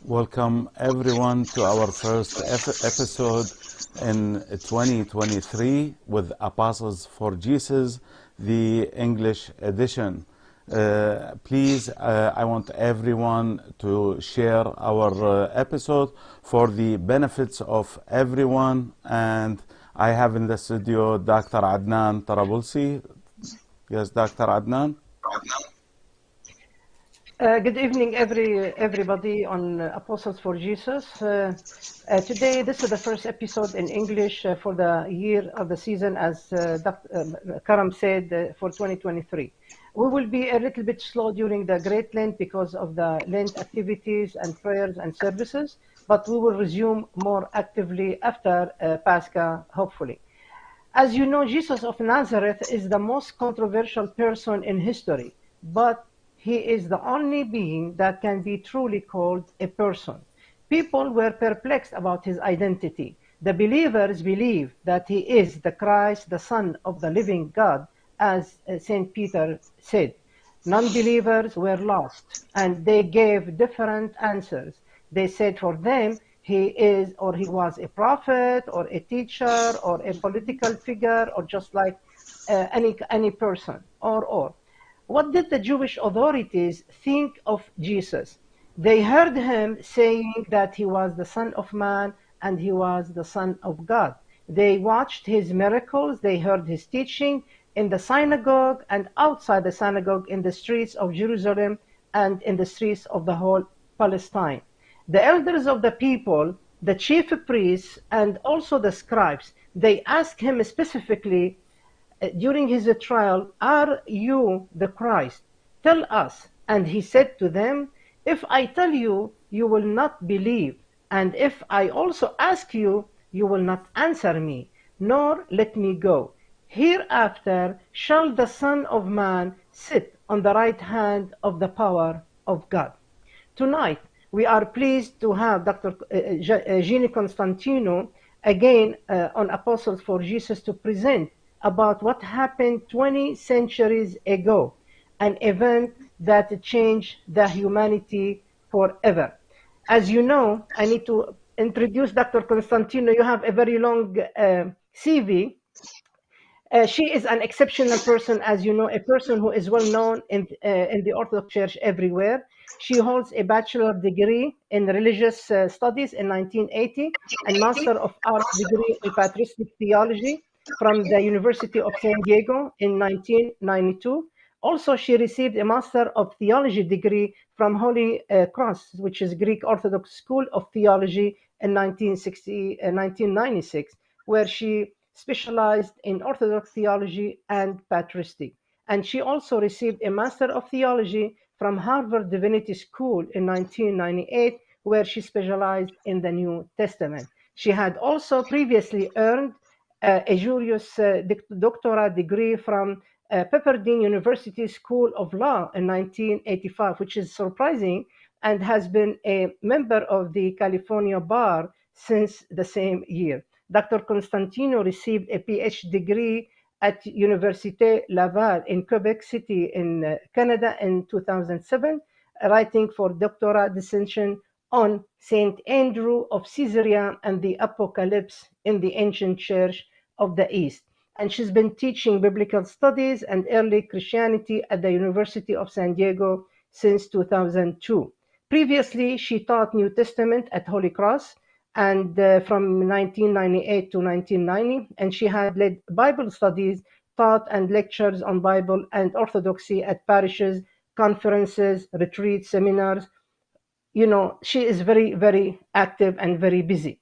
Welcome everyone to our first episode in 2023 with Apostles for Jesus, the English edition. Please, I want everyone to share our episode for the benefits of everyone. And I have in the studio Dr. Adnan Tarabulsi. Yes, Dr. Adnan. Good evening, everybody on Apostles for Jesus. Today, this is the first episode in English for the year of the season, as Dr. Karam said, for 2023. We will be a little bit slow during the Great Lent because of the Lent activities and prayers and services, but we will resume more actively after Pascha, hopefully. As you know, Jesus of Nazareth is the most controversial person in history, but he is the only being that can be truly called a person. People were perplexed about his identity. The believers believe that he is the Christ, the Son of the living God, as St. Peter said. Non-believers were lost, and they gave different answers. They said for them, he is or he was a prophet or a teacher or a political figure or just like any person or. What did the Jewish authorities think of Jesus? They heard him saying that he was the Son of Man and he was the Son of God. They watched his miracles, they heard his teaching in the synagogue and outside the synagogue, in the streets of Jerusalem and in the streets of the whole Palestine. The elders of the people, the chief priests, and also the scribes, they asked him specifically during his trial, "Are you the Christ? Tell us." And he said to them, "If I tell you, you will not believe. And if I also ask you, you will not answer me, nor let me go. Hereafter shall the Son of Man sit on the right hand of the power of God." Tonight, we are pleased to have Dr. Eugenia Constantinou again on Apostles for Jesus to present about what happened 20 centuries ago, an event that changed the humanity forever. As you know, I need to introduce Dr. Constantinou. You have a very long CV. She is an exceptional person, as you know, a person who is well known in the Orthodox Church everywhere. She holds a bachelor degree in religious studies in 1980 and Master of Arts degree in patristic theology from the University of San Diego in 1992. Also, she received a Master of Theology degree from Holy Cross, which is Greek Orthodox School of Theology in 1996, where she specialized in Orthodox theology and patristic. And she also received a Master of Theology from Harvard Divinity School in 1998, where she specialized in the New Testament. She had also previously earned a Juris Doctora degree from Pepperdine University School of Law in 1985, which is surprising, and has been a member of the California Bar since the same year. Dr. Constantinou received a PhD degree at Université Laval in Quebec City in Canada in 2007, writing for doctoral dissertation on Saint Andrew of Caesarea and the Apocalypse in the ancient church of the East. And she's been teaching biblical studies and early Christianity at the University of San Diego since 2002. Previously, she taught New Testament at Holy Cross and from 1998 to 1990, and she had led Bible studies, taught and lectures on Bible and Orthodoxy at parishes, conferences, retreats, seminars. You know, she is very, very active and very busy.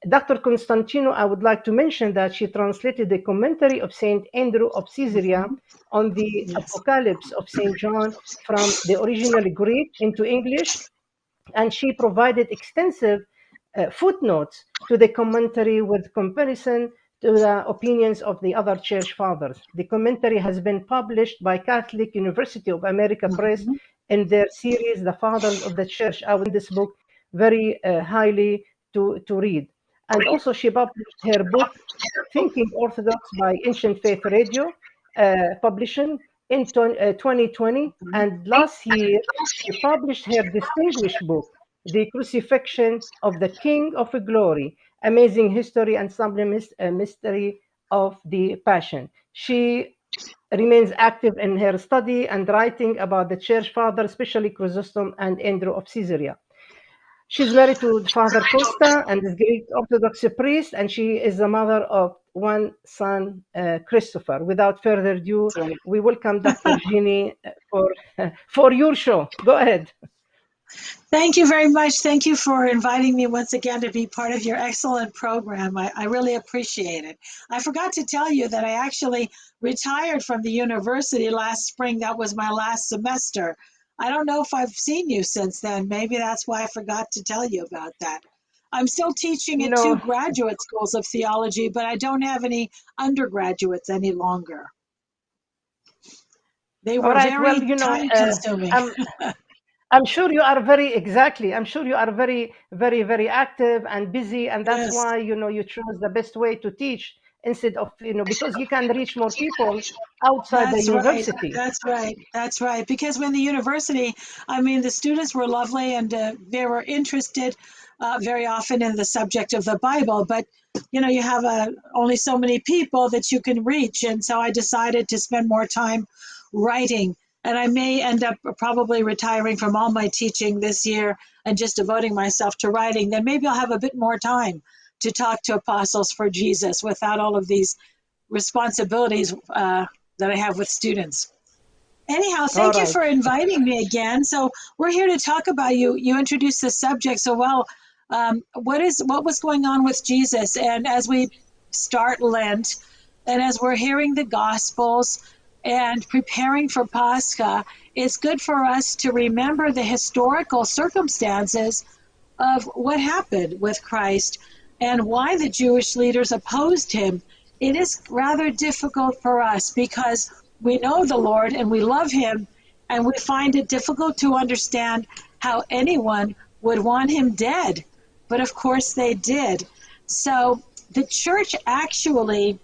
Dr. Constantinou, I would like to mention that she translated the commentary of Saint Andrew of Caesarea on the Apocalypse of Saint John from the original Greek into English, and she provided extensive footnotes to the commentary with comparison to the opinions of the other church fathers. The commentary has been published by Catholic University of America Press in their series, The Fathers of the Church. I would this book very highly to read. And also she published her book, Thinking Orthodox by Ancient Faith Radio, publishing in 2020. And last year, she published her distinguished book, the crucifixion of the King of Glory, amazing history and sublime mystery of the Passion. She remains active in her study and writing about the church fathers, especially Chrysostom and Andrew of Caesarea. She's married to Father Costa and is Greek Orthodox priest, and she is the mother of one son, Christopher. Without further ado, Right. we welcome Dr. Jeannie for your show. Go ahead. Thank you very much. Thank you for inviting me once again to be part of your excellent program. I really appreciate it. I forgot to tell you that I actually retired from the university last spring. That was my last semester. I don't know if I've seen you since then. Maybe that's why I forgot to tell you about that. I'm still teaching at two No, graduate schools of theology, but I don't have any undergraduates any longer. They all were right. Well, very time consuming. I'm sure you are very exactly. I'm sure you are very, very, very active and busy, and that's Yes. why you chose the best way to teach instead of because you can reach more people outside the That's right. university. That's right. That's right. Because when the university, I mean, the students were lovely and they were interested very often in the subject of the Bible. But, you have only so many people that you can reach. And so I decided to spend more time writing. And I may end up probably retiring from all my teaching this year and just devoting myself to writing. Then maybe I'll have a bit more time to talk to apostles for Jesus without all of these responsibilities that I have with students. Anyhow, All thank you right. for inviting me again. So we're here to talk about you. You introduced the subject so well. What was going on with Jesus? And as we start Lent, and as we're hearing the Gospels and preparing for Pascha, it's good for us to remember the historical circumstances of what happened with Christ and why the Jewish leaders opposed him. It is rather difficult for us because we know the Lord and we love him, and we find it difficult to understand how anyone would want him dead. But of course they did. So the church actually,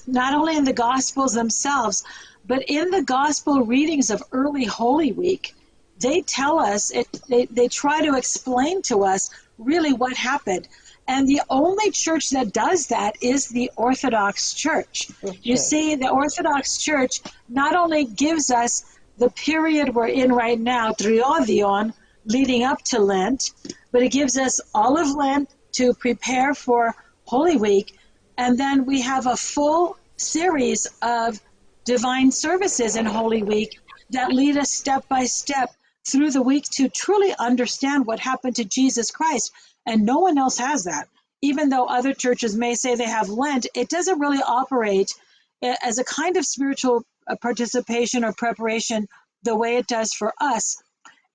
not only in the Gospels themselves, but in the Gospel readings of early Holy Week, they tell us, they try to explain to us really what happened. And the only church that does that is the Orthodox Church. You see, the Orthodox Church not only gives us the period we're in right now, Triodion, leading up to Lent, but it gives us all of Lent to prepare for Holy Week. And then we have a full series of divine services in Holy Week that lead us step by step through the week to truly understand what happened to Jesus Christ. And no one else has that. Even though other churches may say they have Lent, it doesn't really operate as a kind of spiritual participation or preparation the way it does for us.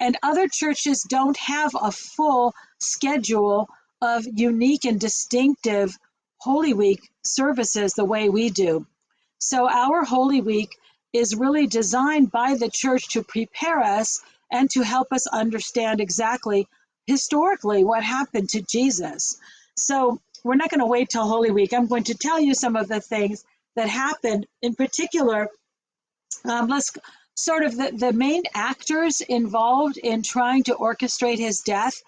And other churches don't have a full schedule of unique and distinctive Holy Week services the way we do. So our Holy Week is really designed by the church to prepare us and to help us understand exactly historically what happened to Jesus. So we're not going to wait till Holy Week. I'm going to tell you some of the things that happened. In particular, let's sort of the main actors involved in trying to orchestrate his death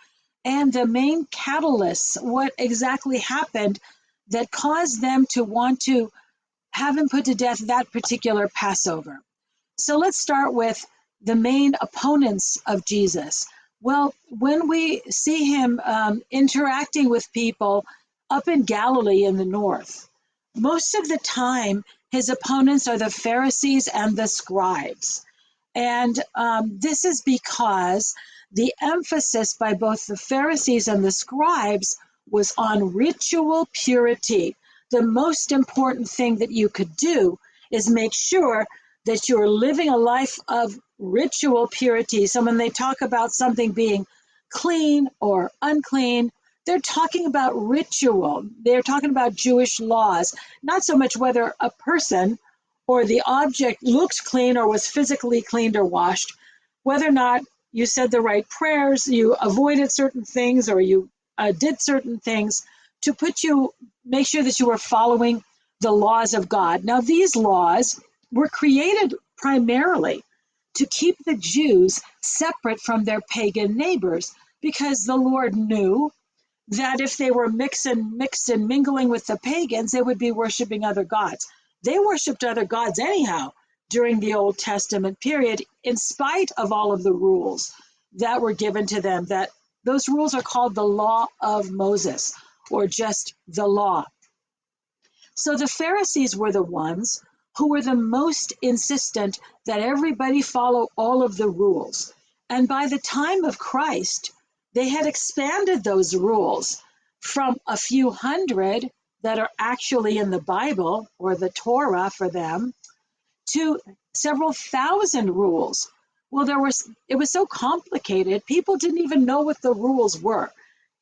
and the main catalysts, what exactly happened that caused them to want to have him put to death that particular Passover. So let's start with the main opponents of Jesus. Well, when we see him interacting with people up in Galilee in the north, most of the time his opponents are the Pharisees and the scribes. And this is because the emphasis by both the Pharisees and the scribes was on ritual purity. The most important thing that you could do is make sure that you're living a life of ritual purity. So when they talk about something being clean or unclean, they're talking about ritual. They're talking about Jewish laws, not so much whether a person or the object looked clean or was physically cleaned or washed, whether or not you said the right prayers, you avoided certain things, or you did certain things to make sure that you were following the laws of God. Now, these laws were created primarily to keep the Jews separate from their pagan neighbors. because the Lord knew that if they were mixed and mingling with the pagans, they would be worshiping other gods. They worshiped other gods anyhow during the Old Testament period, in spite of all of the rules that were given to them. That those rules are called the law of Moses, or just the law. So the Pharisees were the ones who were the most insistent that everybody follow all of the rules. And by the time of Christ, they had expanded those rules from a few hundred that are actually in the Bible, or the Torah for them, to several thousand rules. Well, it was so complicated, people didn't even know what the rules were.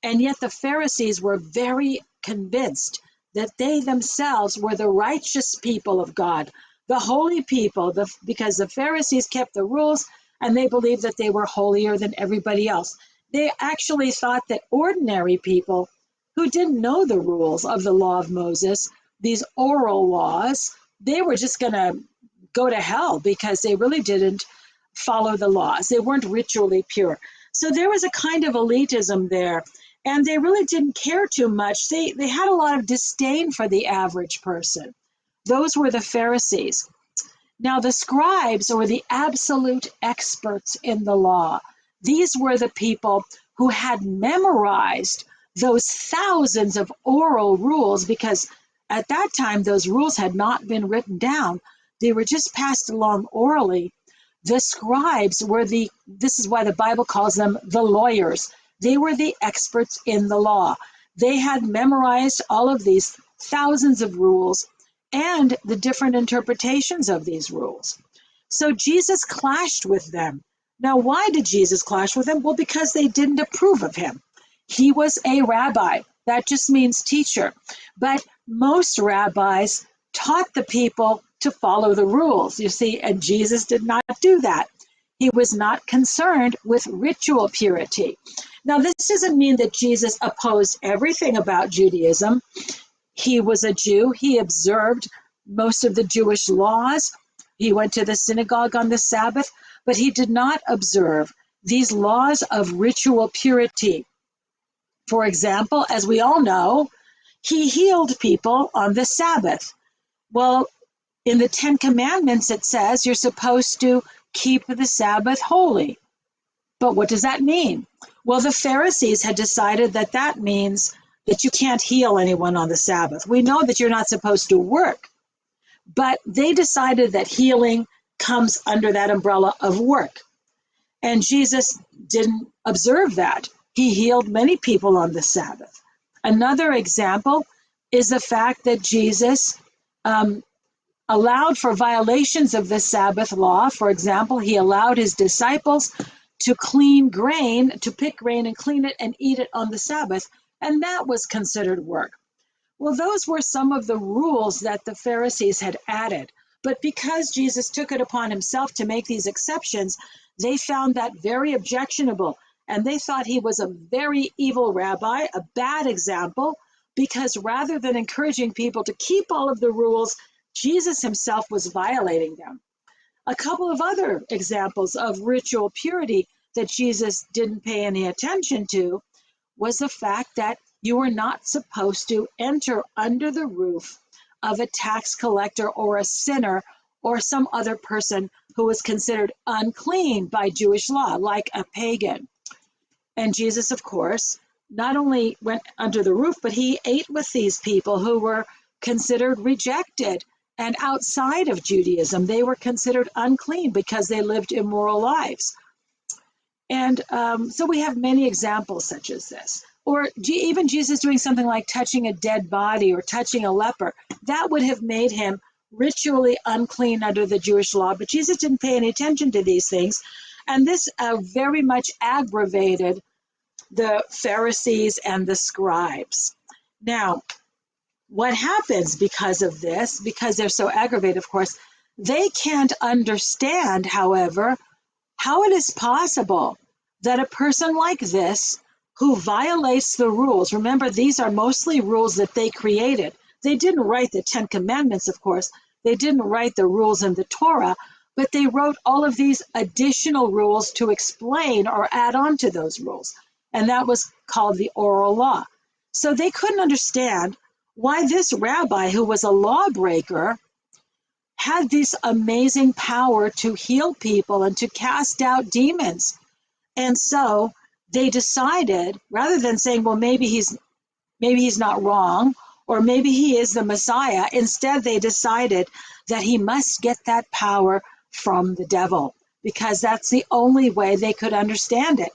And yet the Pharisees were very convinced that they themselves were the righteous people of God, the holy people, because the Pharisees kept the rules and they believed that they were holier than everybody else. They actually thought that ordinary people who didn't know the rules of the law of Moses, these oral laws, they were just going to go to hell because they really didn't follow the laws. They weren't ritually pure. So there was a kind of elitism there, and they really didn't care too much. They had a lot of disdain for the average person. Those were the Pharisees. Now the scribes were the absolute experts in the law. These were the people who had memorized those thousands of oral rules, because at that time those rules had not been written down. They were just passed along orally. The scribes were this is why the Bible calls them the lawyers. They were the experts in the law. They had memorized all of these thousands of rules and the different interpretations of these rules. So Jesus clashed with them. Now, why did Jesus clash with them? Well, because they didn't approve of him. He was a rabbi. That just means teacher. But most rabbis taught the people to follow the rules, you see, and Jesus did not do that. He was not concerned with ritual purity. Now, this doesn't mean that Jesus opposed everything about Judaism. He was a Jew. He observed most of the Jewish laws. He went to the synagogue on the Sabbath, but he did not observe these laws of ritual purity. For example, as we all know, he healed people on the Sabbath. Well, in the Ten Commandments, it says you're supposed to keep the Sabbath holy. But what does that mean? Well, the Pharisees had decided that that means that you can't heal anyone on the Sabbath. We know that you're not supposed to work, but they decided that healing comes under that umbrella of work. And Jesus didn't observe that. He healed many people on the Sabbath. Another example is the fact that Jesus allowed for violations of the Sabbath law. For example, he allowed his disciples to clean grain, to pick grain and clean it and eat it on the Sabbath, and that was considered work. Well, those were some of the rules that the Pharisees had added. But because Jesus took it upon himself to make these exceptions, they found that very objectionable, and they thought he was a very evil rabbi, a bad example, because rather than encouraging people to keep all of the rules, Jesus himself was violating them. A couple of other examples of ritual purity that Jesus didn't pay any attention to was the fact that you were not supposed to enter under the roof of a tax collector or a sinner or some other person who was considered unclean by Jewish law, like a pagan. And Jesus, of course, not only went under the roof, but he ate with these people who were considered rejected and outside of Judaism. They were considered unclean because they lived immoral lives. And so we have many examples such as this. Or even Jesus doing something like touching a dead body or touching a leper. That would have made him ritually unclean under the Jewish law, but Jesus didn't pay any attention to these things. And this very much aggravated the Pharisees and the scribes. Now, what happens because of this, because they're so aggravated, of course, they can't understand, however, how it is possible that a person like this, who violates the rules, remember, these are mostly rules that they created. They didn't write the Ten Commandments, of course. They didn't write the rules in the Torah, but they wrote all of these additional rules to explain or add on to those rules. and that was called the oral law. So they couldn't understand why this rabbi, who was a lawbreaker, had this amazing power to heal people and to cast out demons. And so they decided, rather than saying, well, maybe he's not wrong, or maybe he is the Messiah, instead they decided that he must get that power from the devil, because that's the only way they could understand it.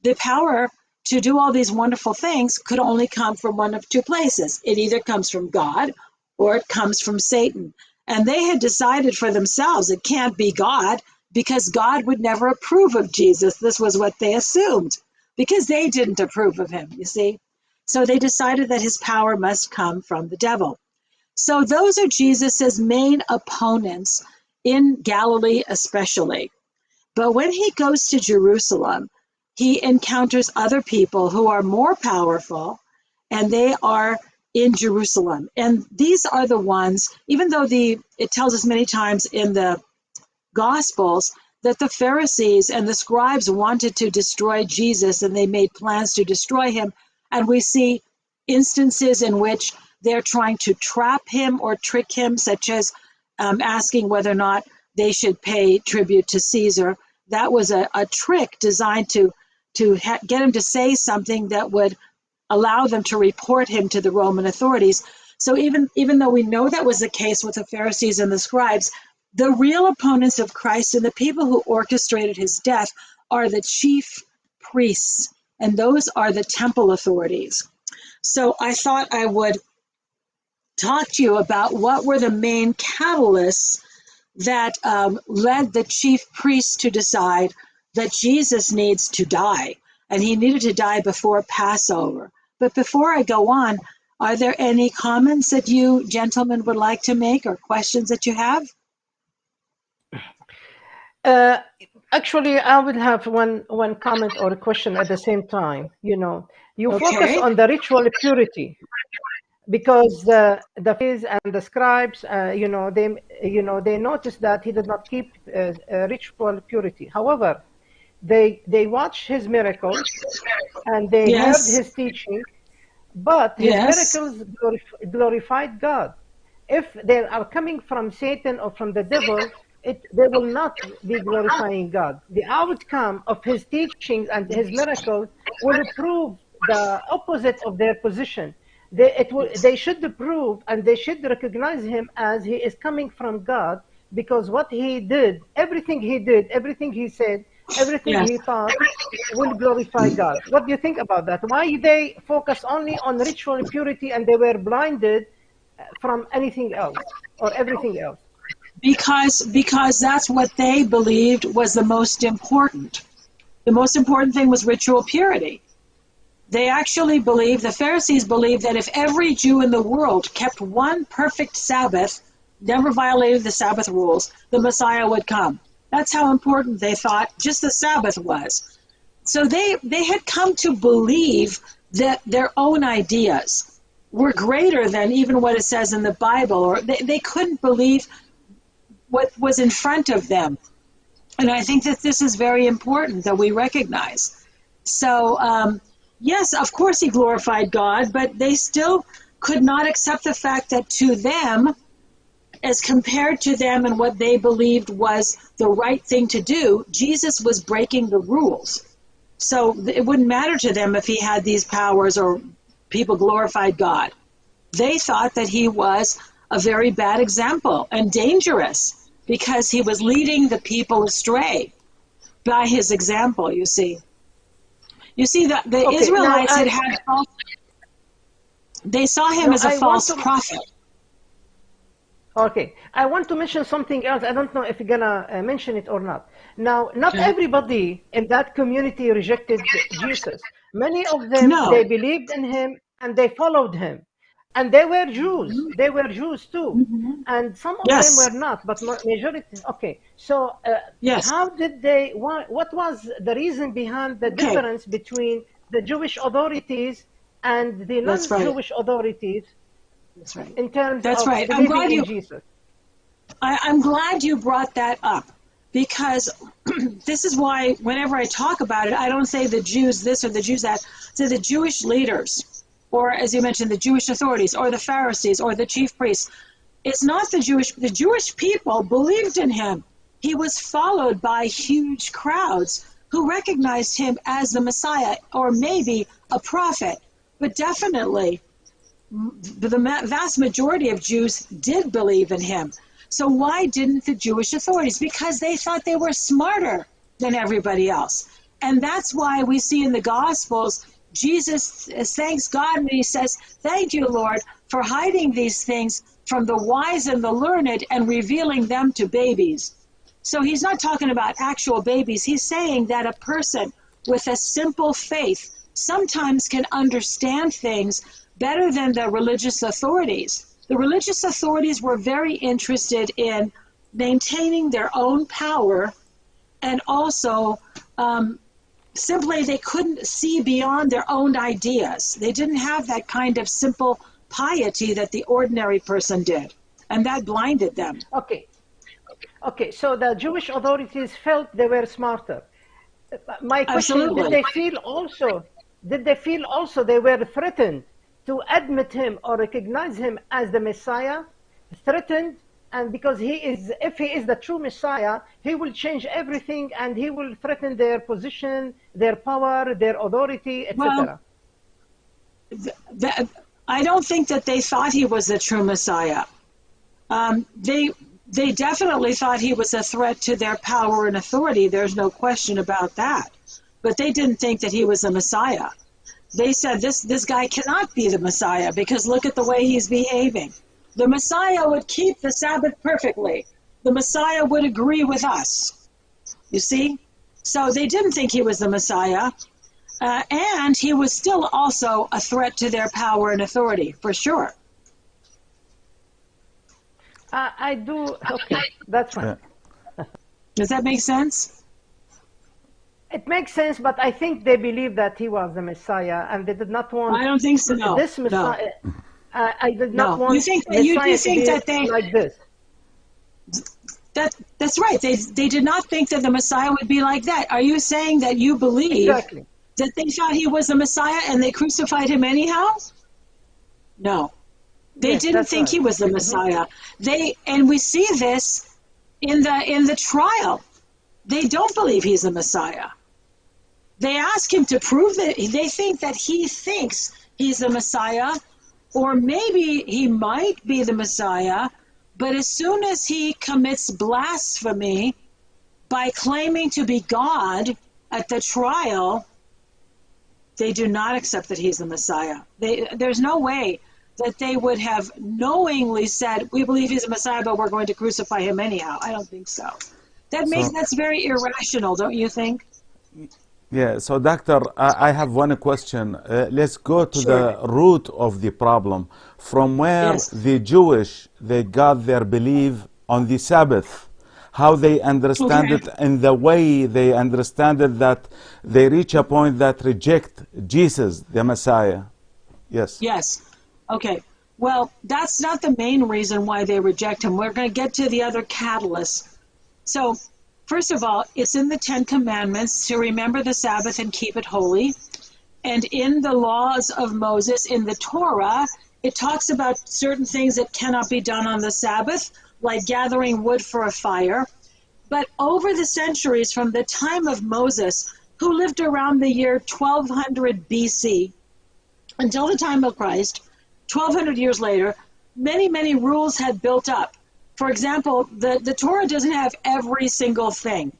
The power to do all these wonderful things could only come from one of two places. It either comes from God or it comes from Satan. And they had decided for themselves it can't be God, because God would never approve of Jesus. This was what they assumed, because they didn't approve of him, you see. So they decided that his power must come from the devil. So those are Jesus's main opponents in Galilee especially. But when he goes to Jerusalem, he encounters other people who are more powerful, and they are in Jerusalem. And these are the ones, even though it tells us many times in the Gospels that the Pharisees and the scribes wanted to destroy Jesus, and they made plans to destroy him. And we see instances in which they're trying to trap him or trick him, such as asking whether or not they should pay tribute to Caesar. That was a trick designed to get him to say something that would allow them to report him to the Roman authorities. So even though we know that was the case with the Pharisees and the scribes, the real opponents of Christ and the people who orchestrated his death are the chief priests, and those are the temple authorities. So I thought I would talk to you about what were the main catalysts that led the chief priests to decide that Jesus needs to die, and he needed to die before Passover. But before I go on, are there any comments that you gentlemen would like to make, or questions that you have? Actually, I will have one comment or a question at the same time. You focus on the ritual purity, because the Pharisees and the scribes, they noticed that he did not keep ritual purity. However, they watched his miracles and they heard his teaching, but his miracles glorified God. If they are coming from Satan or from the devil, they will not be glorifying God. The outcome of his teachings and his miracles will prove the opposite of their position. They should prove and they should recognize him as he is coming from God, because what he did, everything he said, everything he taught will glorify God. What do you think about that? Why they focus only on ritual purity and they were blinded from anything else or everything else? Because that's what they believed was the most important. The most important thing was ritual purity. They actually believed, the Pharisees believed, that if every Jew in the world kept one perfect Sabbath, never violated the Sabbath rules, the Messiah would come. That's how important they thought just the Sabbath was. So they had come to believe that their own ideas were greater than even what it says in the Bible, or they couldn't believe what was in front of them. And I think that this is very important that we recognize. So, yes, of course he glorified God, but they still could not accept the fact that to them, as compared to them and what they believed was the right thing to do, Jesus was breaking the rules. So it wouldn't matter to them if he had these powers or people glorified God. They thought that he was a very bad example and dangerous, because he was leading the people astray by his example, you see. You see, that the Israelites they saw him as a false prophet. Okay, I want to mention something else. I don't know if you're gonna mention it or not. Now, not everybody in that community rejected Jesus. Many of them, they believed in him and they followed him. And they were Jews. They were Jews too. And some of them were not, but majority. Okay, so how did they, what was the reason behind the difference between the Jewish authorities and the non-Jewish authorities? That's right. In terms That's of right. believing in Jesus. I'm glad you brought that up, because this is why whenever I talk about it, I don't say the Jews this or the Jews that. I say the Jewish leaders, or as you mentioned, the Jewish authorities, or the Pharisees, or the chief priests. It's not the Jewish people believed in him. He was followed by huge crowds who recognized him as the Messiah, or maybe a prophet. But definitely, the vast majority of Jews did believe in him. So why didn't the Jewish authorities? Because they thought they were smarter than everybody else. And that's why we see in the Gospels, Jesus thanks God and he says, "Thank you, Lord, for hiding these things from the wise and the learned and revealing them to babies." So he's not talking about actual babies. He's saying that a person with a simple faith sometimes can understand things better than the religious authorities. The religious authorities were very interested in maintaining their own power, and also simply they couldn't see beyond their own ideas. They didn't have that kind of simple piety that the ordinary person did, and that blinded them. Okay, so the Jewish authorities felt they were smarter. My question, Absolutely. did they feel also they were threatened to admit him or recognize him as the Messiah? Threatened, and because if he is the true Messiah, he will change everything and he will threaten their position, their power, their authority, etc. Well, I don't think that they thought he was the true Messiah. They definitely thought he was a threat to their power and authority. There's no question about that. But they didn't think that he was the Messiah. They said this guy cannot be the Messiah because look at the way he's behaving. The Messiah would keep the Sabbath perfectly. The Messiah would agree with us. You see? So they didn't think he was the Messiah. And he was still also a threat to their power and authority, for sure. I do. Okay, that's fine. Yeah. Does that make sense? It makes sense, but I think they believed that he was the Messiah, and they did not want. I don't think so. No. This Messiah. No. I did not want. You think Messiah think to be that they like this? That's right. They did not think that the Messiah would be like that. Are you saying that you believe Exactly. that they thought he was the Messiah and they crucified him anyhow? No. They Yes, didn't that's think right. he was the Messiah. And we see this in the trial. They don't believe he's the Messiah. They ask him to prove that they think that he thinks he's the Messiah, or maybe he might be the Messiah, but as soon as he commits blasphemy by claiming to be God at the trial, they do not accept that he's the Messiah. There's no way that they would have knowingly said, we believe he's a Messiah, but we're going to crucify him anyhow. I don't think so. That's very irrational, don't you think? Yeah, so doctor, I have one question. Let's go to Sure. the root of the problem. From where Yes. the Jewish, they got their belief on the Sabbath, how they understand Okay. it, and the way they understand it, that they reach a point that reject Jesus, the Messiah. Yes. Yes. Okay. Well, that's not the main reason why they reject him. We're going to get to the other catalysts. So, first of all, it's in the Ten Commandments to remember the Sabbath and keep it holy. And in the laws of Moses, in the Torah, it talks about certain things that cannot be done on the Sabbath, like gathering wood for a fire. But over the centuries, from the time of Moses, who lived around the year 1200 BC, until the time of Christ, 1200 years later, many, many rules had built up. For example, the Torah doesn't have every single thing.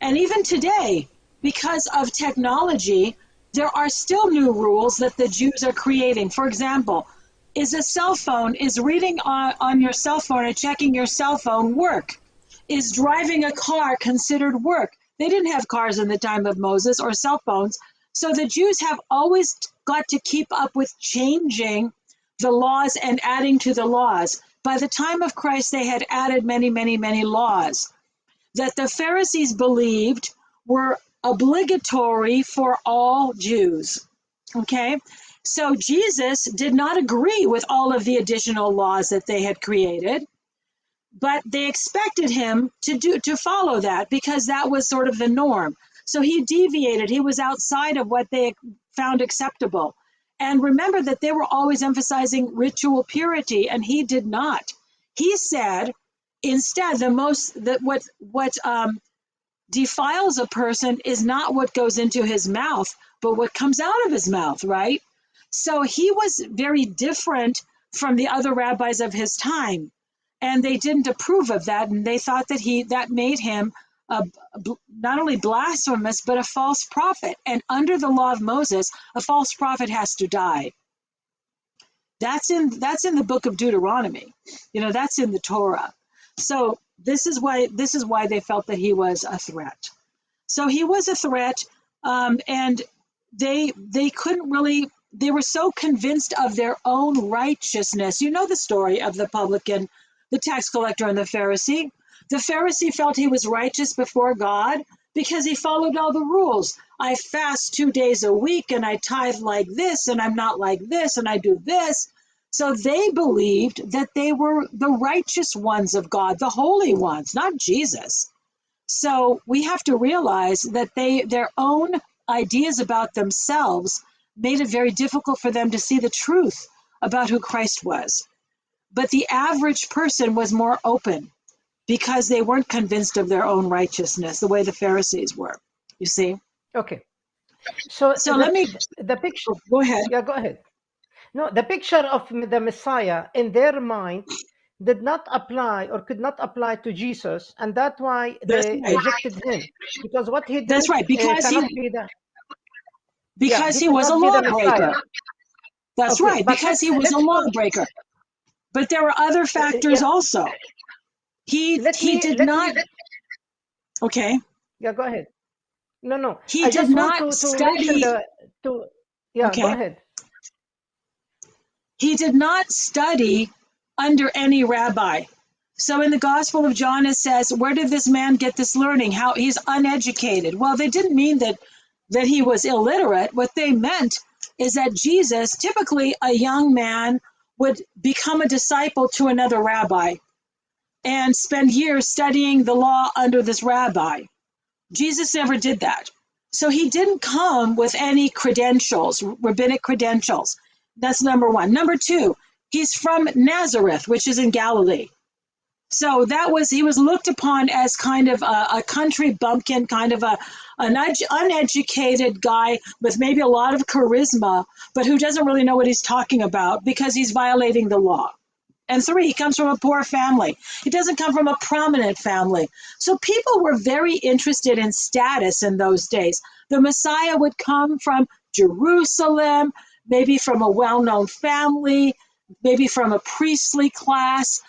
And even today, because of technology, there are still new rules that the Jews are creating. For example, is reading on your cell phone and checking your cell phone work? Is driving a car considered work? They didn't have cars in the time of Moses or cell phones. So the Jews have always got to keep up with changing the laws and adding to the laws. By the time of Christ, they had added many, many, many laws that the Pharisees believed were obligatory for all Jews. Okay? So Jesus did not agree with all of the additional laws that they had created. but they expected him to follow that because that was sort of the norm. So he deviated. He was outside of what they found acceptable. And remember that they were always emphasizing ritual purity, and he did not. He said instead what defiles a person is not what goes into his mouth, but what comes out of his mouth, right? So he was very different from the other rabbis of his time, and they didn't approve of that, and they thought that that made him not only blasphemous but a false prophet. And under the law of Moses, a false prophet has to die. That's in the book of Deuteronomy. That's in the Torah. So this is why they felt that he was a threat. So he was a threat, and they couldn't really. They were so convinced of their own righteousness. You know the story of the publican, the tax collector, and the Pharisee. The Pharisee felt he was righteous before God because he followed all the rules. I fast 2 days a week, and I tithe like this, and I'm not like this, and I do this. So they believed that they were the righteous ones of God, the holy ones, not Jesus. So we have to realize that their own ideas about themselves made it very difficult for them to see the truth about who Christ was. But the average person was more open because they weren't convinced of their own righteousness the way the Pharisees were. You see? Okay. So the picture. Go ahead. Yeah, go ahead. No, the picture of the Messiah in their mind did not apply or could not apply to Jesus, and that's why they rejected him, because what he did. That's right, because he was a lawbreaker. That's right, because he was a lawbreaker. But there were other factors also. He did not. Okay. Yeah, go ahead. No. He did not study. Go ahead. He did not study under any rabbi. So in the Gospel of John, it says, where did this man get this learning? How he's uneducated. Well, they didn't mean that he was illiterate. What they meant is that Jesus, typically a young man, would become a disciple to another rabbi and spend years studying the law under this rabbi. Jesus never did that. So he didn't come with any credentials, rabbinic credentials. That's number one. Number two, he's from Nazareth, which is in Galilee. So he was looked upon as kind of a country bumpkin, kind of an uneducated guy with maybe a lot of charisma, but who doesn't really know what he's talking about because he's violating the law. And three, he comes from a poor family. He doesn't come from a prominent family. So people were very interested in status in those days. The Messiah would come from Jerusalem, maybe from a well-known family, maybe from a priestly class,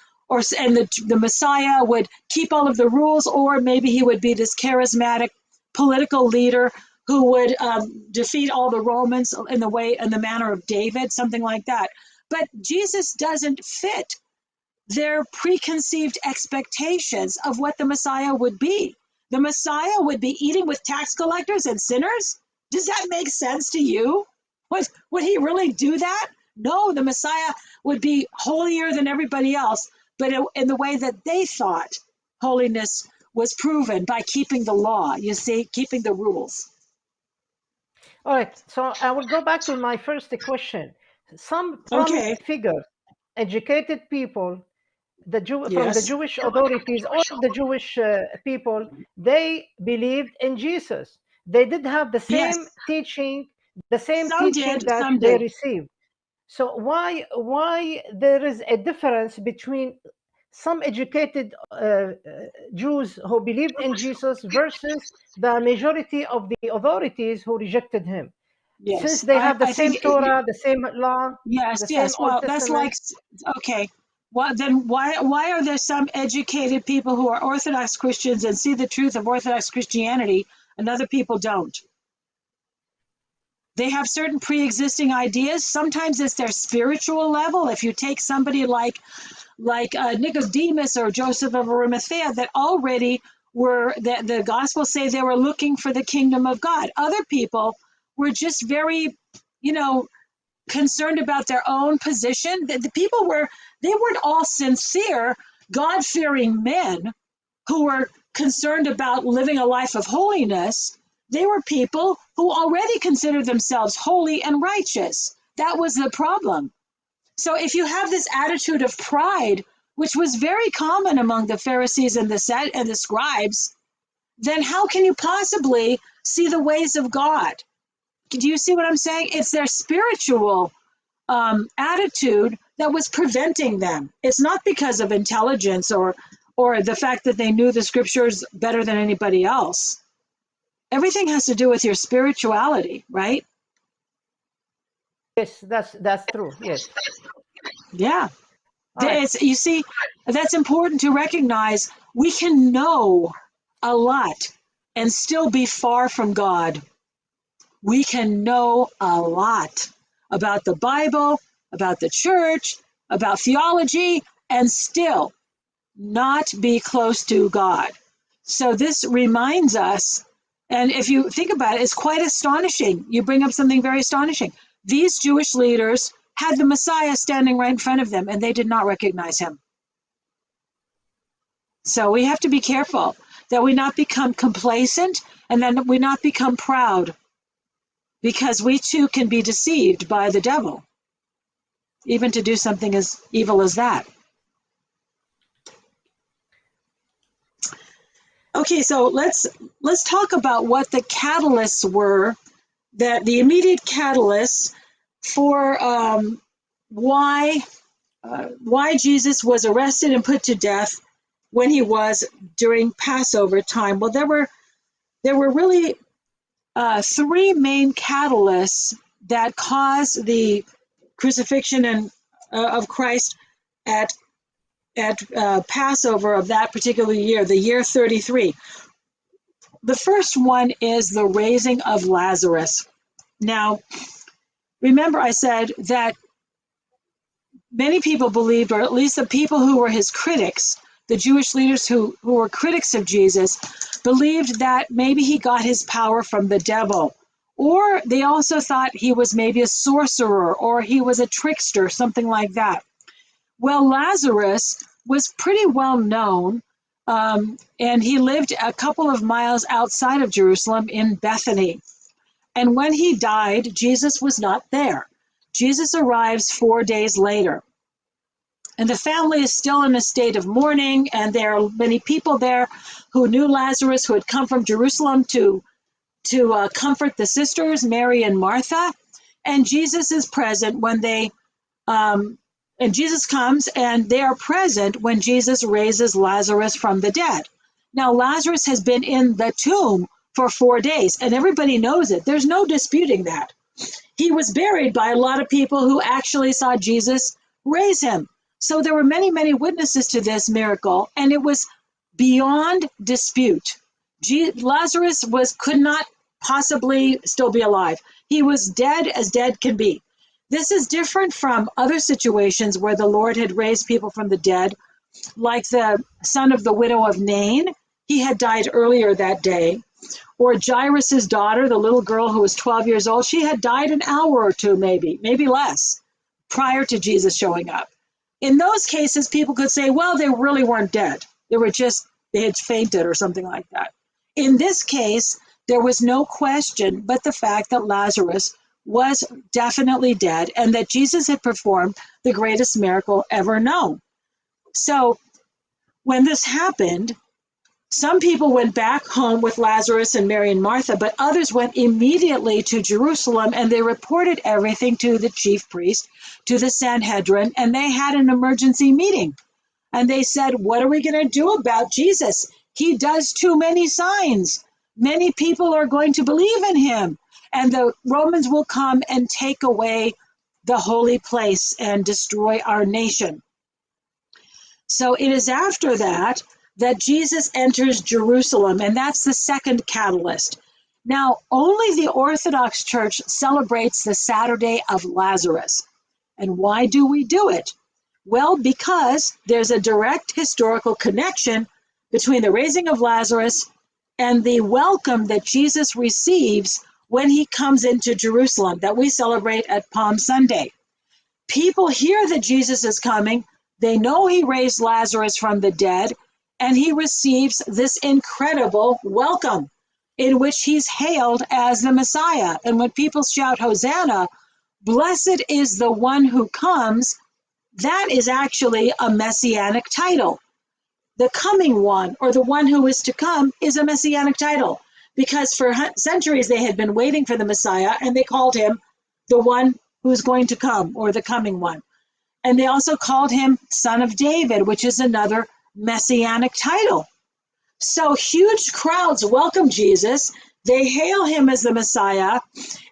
and the Messiah would keep all of the rules, or maybe he would be this charismatic political leader who would defeat all the Romans in the manner of David, something like that. But Jesus doesn't fit their preconceived expectations of what the Messiah would be. The Messiah would be eating with tax collectors and sinners? Does that make sense to you? Would he really do that? No, the Messiah would be holier than everybody else, but in the way that they thought holiness was proven by keeping the law, you see, keeping the rules. All right, so I will go back to my first question. Some prominent figures, educated people, from the Jewish authorities or the Jewish people, they believed in Jesus. They did have the same teaching, that they received. So why there is a difference between some educated Jews who believed in Jesus versus the majority of the authorities who rejected him? Yes, since they have the same Torah, the same law, the same Old Testament. That's like, okay. Well, then why are there some educated people who are Orthodox Christians and see the truth of Orthodox Christianity and other people don't? They have certain pre-existing ideas. Sometimes it's their spiritual level. If you take somebody like Nicodemus or Joseph of Arimathea, that already were, the Gospels say they were looking for the kingdom of God. Other people were just very, concerned about their own position. The people they weren't all sincere, God-fearing men who were concerned about living a life of holiness. They were people who already considered themselves holy and righteous. That was the problem. So if you have this attitude of pride, which was very common among the Pharisees and the scribes, then how can you possibly see the ways of God? Do you see what I'm saying? It's their spiritual attitude that was preventing them. It's not because of intelligence or the fact that they knew the scriptures better than anybody else. Everything has to do with your spirituality, right? Yes, that's true. Yes. Yeah. Right. You see, that's important to recognize. We can know a lot and still be far from God. We can know a lot about the Bible, about the church, about theology, and still not be close to God. So this reminds us, and if you think about it, it's quite astonishing. You bring up something very astonishing. These Jewish leaders had the Messiah standing right in front of them, and they did not recognize him. So we have to be careful that we not become complacent and then we not become proud, because we too can be deceived by the devil, even to do something as evil as that. Okay, so let's talk about what the catalysts were, that the immediate catalysts for why Jesus was arrested and put to death when he was during Passover time. Well, there were really three main catalysts that caused the crucifixion and of Christ at Passover of that particular year, the year 33. The first one is the raising of Lazarus. Now, remember I said that many people believed, or at least the people who were his critics, the Jewish leaders who were critics of Jesus, believed that maybe he got his power from the devil. Or they also thought he was maybe a sorcerer or he was a trickster, something like that. Well, Lazarus was pretty well known, and he lived a couple of miles outside of Jerusalem in Bethany. And when he died, Jesus was not there. Jesus arrives 4 days later. And the family is still in a state of mourning, and there are many people there who knew Lazarus, who had come from Jerusalem to comfort the sisters, Mary and Martha. And Jesus is present when and Jesus comes, and they are present when Jesus raises Lazarus from the dead. Now, Lazarus has been in the tomb for 4 days, and everybody knows it. There's no disputing that. He was buried by a lot of people who actually saw Jesus raise him. So there were many, many witnesses to this miracle, and it was beyond dispute. Lazarus could not possibly still be alive. He was dead as dead can be. This is different from other situations where the Lord had raised people from the dead, like the son of the widow of Nain. He had died earlier that day. Or Jairus' daughter, the little girl who was 12 years old, she had died an hour or two, maybe less, prior to Jesus showing up. In those cases, people could say, well, they really weren't dead. They had fainted or something like that. In this case, there was no question but the fact that Lazarus was definitely dead and that Jesus had performed the greatest miracle ever known. So when this happened, some people went back home with Lazarus and Mary and Martha, but others went immediately to Jerusalem, and they reported everything to the chief priest, to the Sanhedrin, and they had an emergency meeting. And they said, what are we going to do about Jesus? He does too many signs. Many people are going to believe in him, and the Romans will come and take away the holy place and destroy our nation. So it is after that Jesus enters Jerusalem, and that's the second catalyst. Now, only the Orthodox Church celebrates the Saturday of Lazarus. And why do we do it? Well, because there's a direct historical connection between the raising of Lazarus and the welcome that Jesus receives when he comes into Jerusalem, that we celebrate at Palm Sunday. People hear that Jesus is coming, They know he raised Lazarus from the dead, and he receives this incredible welcome in which he's hailed as the Messiah. And when people shout, Hosanna, blessed is the one who comes, that is actually a messianic title. The coming one, or the one who is to come, is a messianic title, because for centuries they had been waiting for the Messiah, and they called him the one who's going to come, or the coming one. And they also called him Son of David, which is another messianic title. So huge crowds welcome Jesus. They hail him as the Messiah.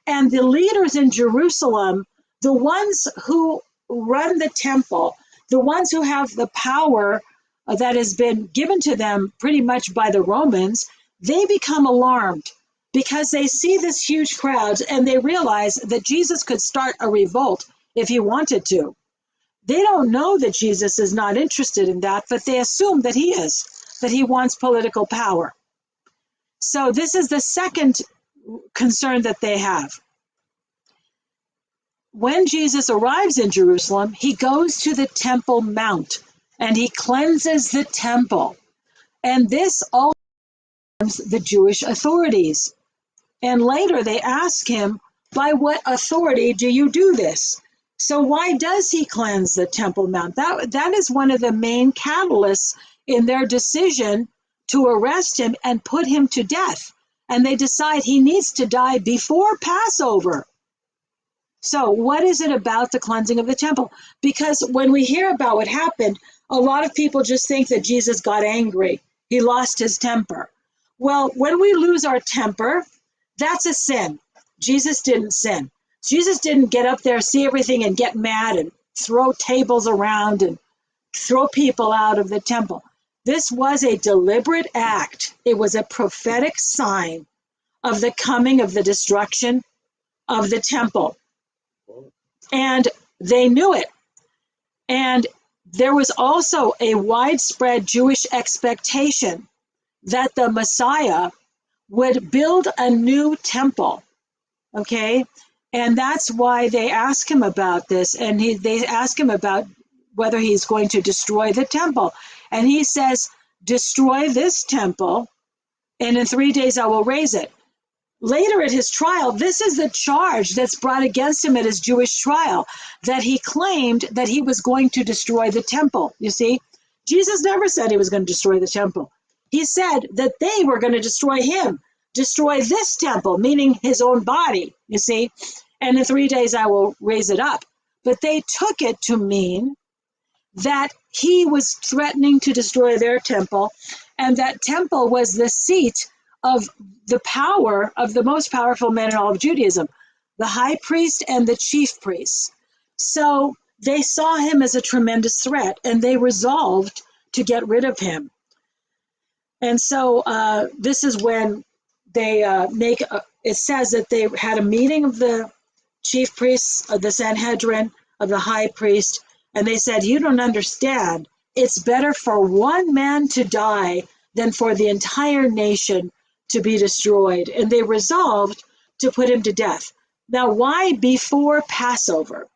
And the leaders in Jerusalem, the ones who run the temple, the ones who have the power that has been given to them pretty much by the Romans, they become alarmed because they see this huge crowds and they realize that Jesus could start a revolt if he wanted to. They don't know that Jesus is not interested in that, but they assume that he is, that he wants political power. So this is the second concern that they have. When Jesus arrives in Jerusalem, he goes to the Temple Mount and he cleanses the temple. And this all the Jewish authorities. And later they ask him, by what authority do you do this? So why does he cleanse the Temple Mount? That is one of the main catalysts in their decision to arrest him and put him to death. And they decide he needs to die before Passover. So what is it about the cleansing of the temple? Because when we hear about what happened, a lot of people just think that Jesus got angry. He lost his temper. Well, when we lose our temper, that's a sin. Jesus didn't sin. Jesus didn't get up there, see everything, and get mad and throw tables around and throw people out of the temple. This was a deliberate act. It was a prophetic sign of the coming of the destruction of the temple. And they knew it. And there was also a widespread Jewish expectation that the Messiah would build a new temple. Okay? And that's why they ask him about this. And they ask him about whether he's going to destroy the temple. And he says, destroy this temple, and in 3 days I will raise it. Later at his trial, this is the charge that's brought against him at his Jewish trial, that he claimed that he was going to destroy the temple. You see, Jesus never said he was going to destroy the temple. He said that they were going to destroy him, destroy this temple, meaning his own body, you see, and in 3 days I will raise it up. But they took it to mean that he was threatening to destroy their temple, and that temple was the seat of the power of the most powerful men in all of Judaism, the high priest and the chief priests. So they saw him as a tremendous threat, and they resolved to get rid of him. And so this is when they it says that they had a meeting of the chief priests, of the Sanhedrin, of the high priest, and they said, you don't understand. It's better for one man to die than for the entire nation to be destroyed. And they resolved to put him to death. Now, why before Passover?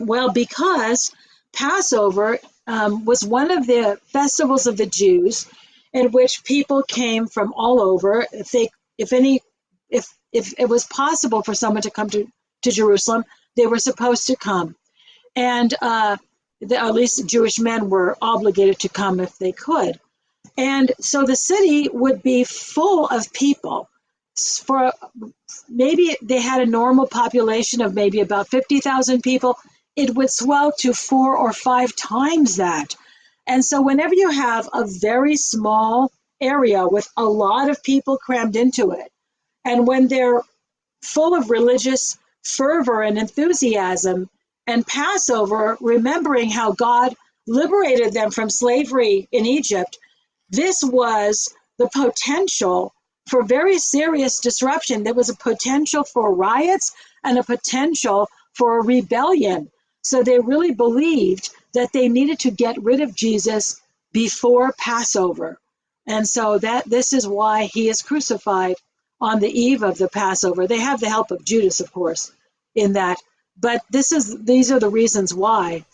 Well, because Passover was one of the festivals of the Jews in which people came from all over. If it was possible for someone to come to Jerusalem, they were supposed to come. And at least Jewish men were obligated to come if they could. And so the city would be full of people. For maybe they had a normal population of maybe about 50,000 people. It would swell to 4 or 5 times that. And so whenever you have a very small area with a lot of people crammed into it, and when they're full of religious fervor and enthusiasm, and Passover, remembering how God liberated them from slavery in Egypt, this was the potential for very serious disruption. There was a potential for riots and a potential for a rebellion. So they really believed that they needed to get rid of Jesus before Passover. And so this is why he is crucified on the eve of the Passover. They have the help of Judas, of course, in that. But these are the reasons why.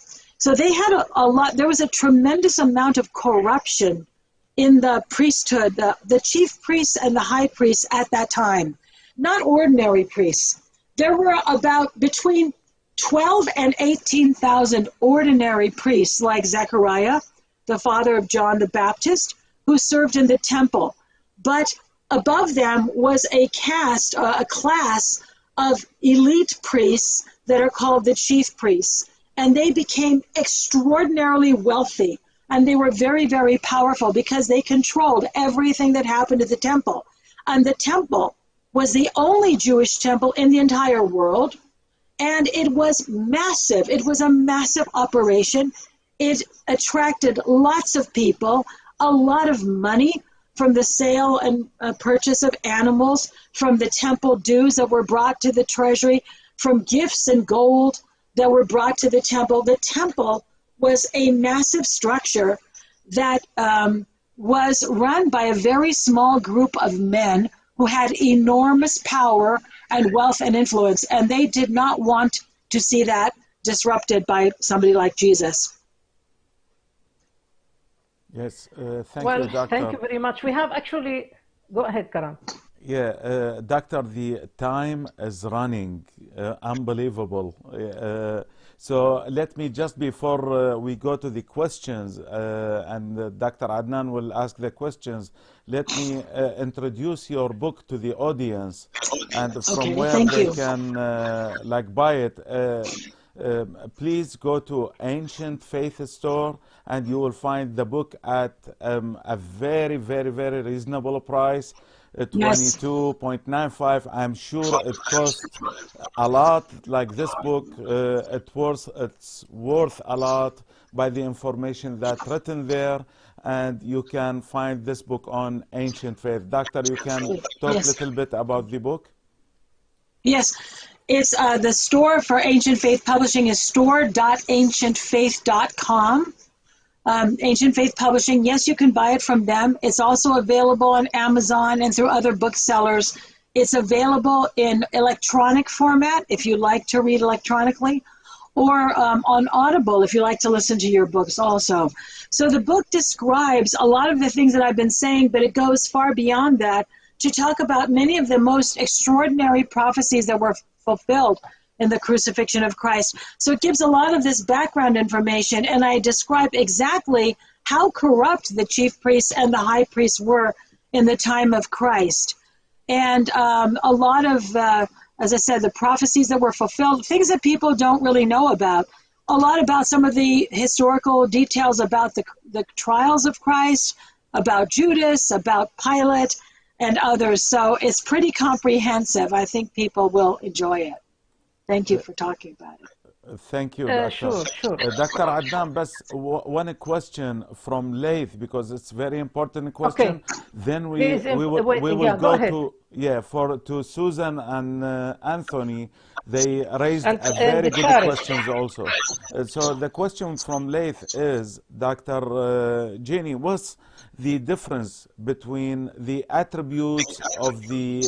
So they had a lot, there was a tremendous amount of corruption in the priesthood, the chief priests and the high priests at that time, not ordinary priests. There were about between 12 and 18,000 ordinary priests like Zechariah, the father of John the Baptist, who served in the temple. But above them was a caste, a class of elite priests that are called the chief priests. And they became extraordinarily wealthy. And they were very, very powerful because they controlled everything that happened at the temple. And the temple was the only Jewish temple in the entire world. And it was massive. It was a massive operation. It attracted lots of people, a lot of money from the sale and purchase of animals, from the temple dues that were brought to the treasury, from gifts and gold that were brought to the temple. The temple was a massive structure that was run by a very small group of men who had enormous power and wealth and influence, and they did not want to see that disrupted by somebody like Jesus. Yes, thank you, Doctor. Thank you very much. We have actually, go ahead, Karan. Yeah, Doctor, the time is running, unbelievable. So let me just before we go to the questions, and Dr. Adnan will ask the questions, let me introduce your book to the audience, and from where they can like buy it. Please go to Ancient Faith Store, and you will find the book at a very, very, very reasonable price. 22.95. I'm sure it costs a lot. Like this book, it's worth a lot by the information that's written there, and you can find this book on Ancient Faith. Doctor, you can talk a little bit about the book? Yes. It's the store for Ancient Faith Publishing is store.ancientfaith.com. Ancient Faith Publishing, yes, you can buy it from them. It's also available on Amazon and through other booksellers. It's available in electronic format if you like to read electronically, or on Audible if you like to listen to your books also. So the book describes a lot of the things that I've been saying, but it goes far beyond that to talk about many of the most extraordinary prophecies that were fulfilled in the crucifixion of Christ. So it gives a lot of this background information, and I describe exactly how corrupt the chief priests and the high priests were in the time of Christ. And a lot of, as I said, the prophecies that were fulfilled, things that people don't really know about, a lot about some of the historical details about the trials of Christ, about Judas, about Pilate, and others. So it's pretty comprehensive. I think people will enjoy it. Thank you for talking about it. Thank you, Doctor. Sure. Dr. Adnan, but one question from Laith, because it's very important question. Okay. Then we will go to Susan and Anthony. They raised a very good questions also. So the question from Laith is, Dr. Jenny, what's the difference between the attributes of the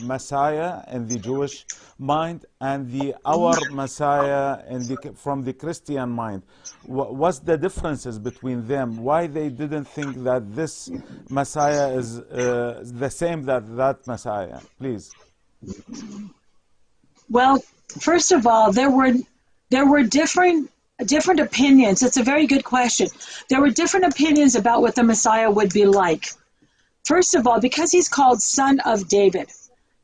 Messiah in the Jewish mind and our Messiah from the Christian mind? What's the differences between them? Why they didn't think that this Messiah is the same that Messiah? Please. Well, first of all, there were different opinions. It's a very good question. There were different opinions about what the Messiah would be like. First of all, because he's called Son of David,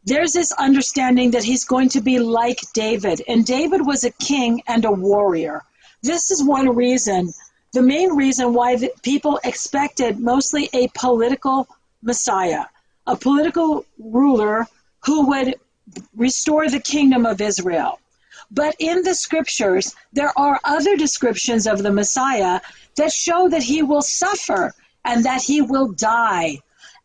there's this understanding that he's going to be like David. And David was a king and a warrior. This is one reason, the main reason why people expected mostly a political Messiah, a political ruler who would restore the kingdom of Israel. But in the scriptures, there are other descriptions of the Messiah that show that he will suffer and that he will die.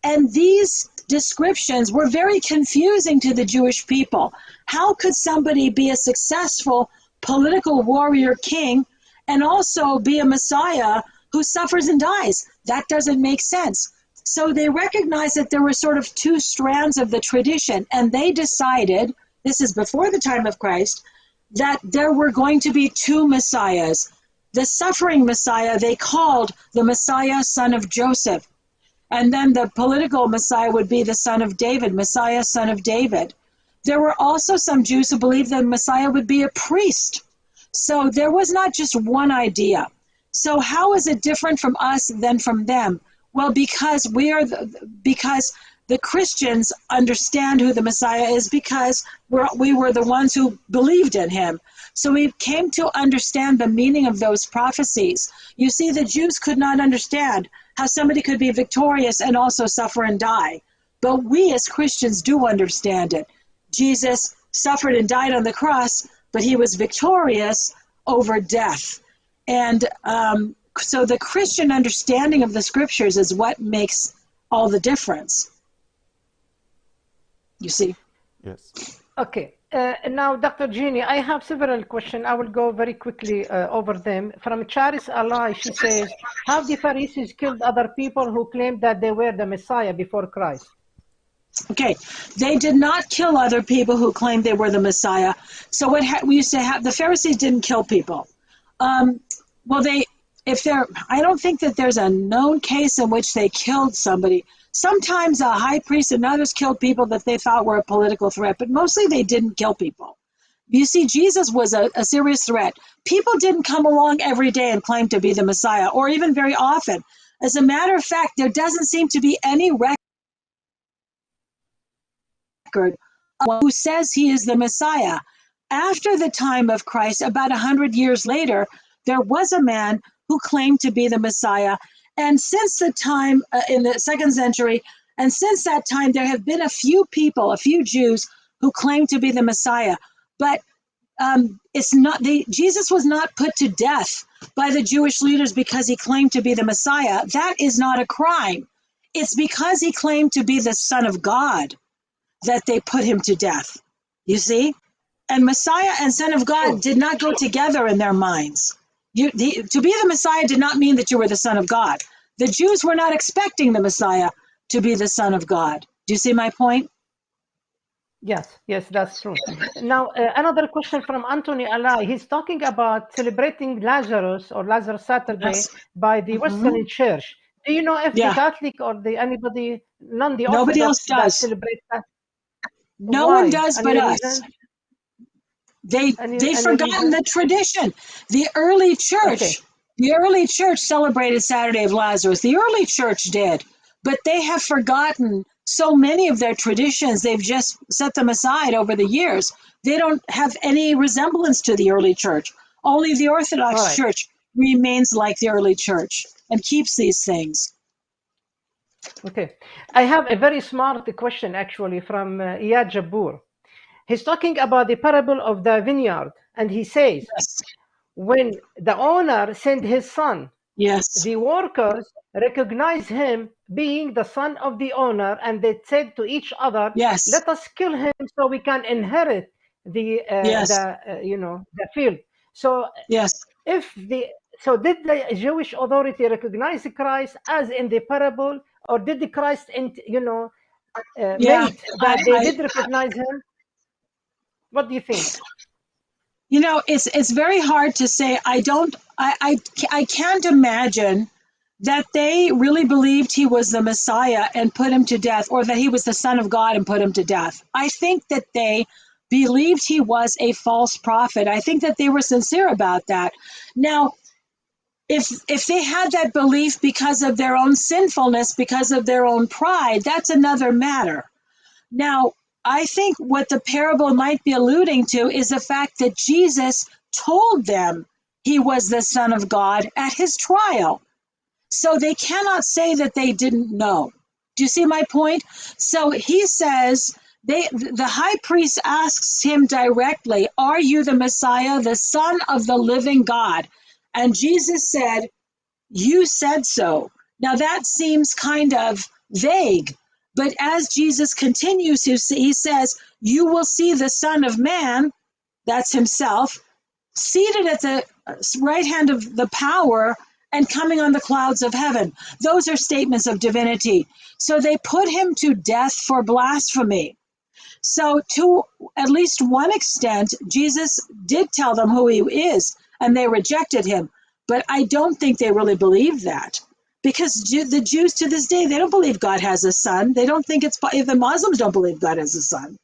And these descriptions were very confusing to the Jewish people. How could somebody be a successful political warrior king and also be a Messiah who suffers and dies? That doesn't make sense. So they recognized that there were sort of two strands of the tradition, and they decided, this is before the time of Christ, that there were going to be two Messiahs. The suffering Messiah they called the Messiah, son of Joseph. And then the political Messiah would be the son of David, Messiah, son of David. There were also some Jews who believed that Messiah would be a priest. So there was not just one idea. So how is it different from us than from them? Well, because because the Christians understand who the Messiah is, because we were the ones who believed in him. So we came to understand the meaning of those prophecies. You see, the Jews could not understand how somebody could be victorious and also suffer and die. But we as Christians do understand it. Jesus suffered and died on the cross, but he was victorious over death. And so the Christian understanding of the scriptures is what makes all the difference. You see? Yes. Okay. Now, Dr. Jeannie, I have several questions. I will go very quickly over them. From Charis Allah, she says, how the Pharisees killed other people who claimed that they were the Messiah before Christ? Okay, they did not kill other people who claimed they were the Messiah. So what we used to have, the Pharisees didn't kill people. Well, I don't think that there's a known case in which they killed somebody. Sometimes a high priest and others killed people that they thought were a political threat, but mostly they didn't kill people. You see, Jesus was a serious threat. People didn't come along every day and claim to be the Messiah, or even very often. As a matter of fact, there doesn't seem to be any record who says he is the Messiah. After the time of Christ, about 100 years later, there was a man who claimed to be the Messiah. And since the time in the 2nd century, and since that time, there have been a few people, a few Jews who claim to be the Messiah. But Jesus was not put to death by the Jewish leaders because he claimed to be the Messiah. That is not a crime. It's because he claimed to be the Son of God that they put him to death. You see? And Messiah and Son of God did not go together in their minds. To be the Messiah did not mean that you were the Son of God. The Jews were not expecting the Messiah to be the Son of God. Do you see my point? Yes, that's true. Now, another question from Anthony Alai. He's talking about celebrating Lazarus or Lazarus Saturday by the Western Church. Do you know if the Catholic or the Nobody else Orthodox that does. celebrate that? No Why? one does Any but reason? us. They've forgotten the tradition. The early church celebrated Saturday of Lazarus. The early church did, but they have forgotten so many of their traditions. They've just set them aside over the years. They don't have any resemblance to the early church. Only the Orthodox Church remains like the early church and keeps these things. Okay. I have a very smart question actually from Iyad Jabbour. He's talking about the parable of the vineyard, and he says, when the owner sent his son, the workers recognized him being the son of the owner, and they said to each other, let us kill him so we can inherit the field. So did the Jewish authority recognize Christ as in the parable, or did the Christ made that they did recognize him? What do you think? You know, it's very hard to say. I can't imagine that they really believed he was the Messiah and put him to death, or that he was the Son of God and put him to death. I think that they believed he was a false prophet. I think that they were sincere about that. Now, if they had that belief because of their own sinfulness, because of their own pride, that's another matter. Now, I think what the parable might be alluding to is the fact that Jesus told them he was the Son of God at his trial. So they cannot say that they didn't know. Do you see my point? So he says, the high priest asks him directly, are you the Messiah, the Son of the living God? And Jesus said, you said so. Now that seems kind of vague. But as Jesus continues, he says, you will see the Son of Man, that's himself, seated at the right hand of the power and coming on the clouds of heaven. Those are statements of divinity. So they put him to death for blasphemy. So to at least one extent, Jesus did tell them who he is, and they rejected him. But I don't think they really believe that, because the Jews to this day, they don't believe God has a son. They don't think the Muslims don't believe God has a son.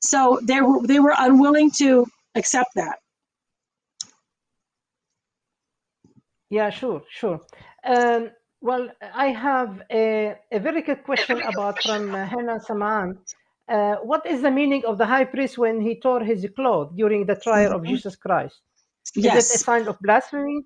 So they were unwilling to accept that. Yeah, sure, sure. Well, I have a very good question about from Hannah Saman. What is the meaning of the high priest when he tore his clothes during the trial of Jesus Christ? Is it a Yes, sign of blasphemy?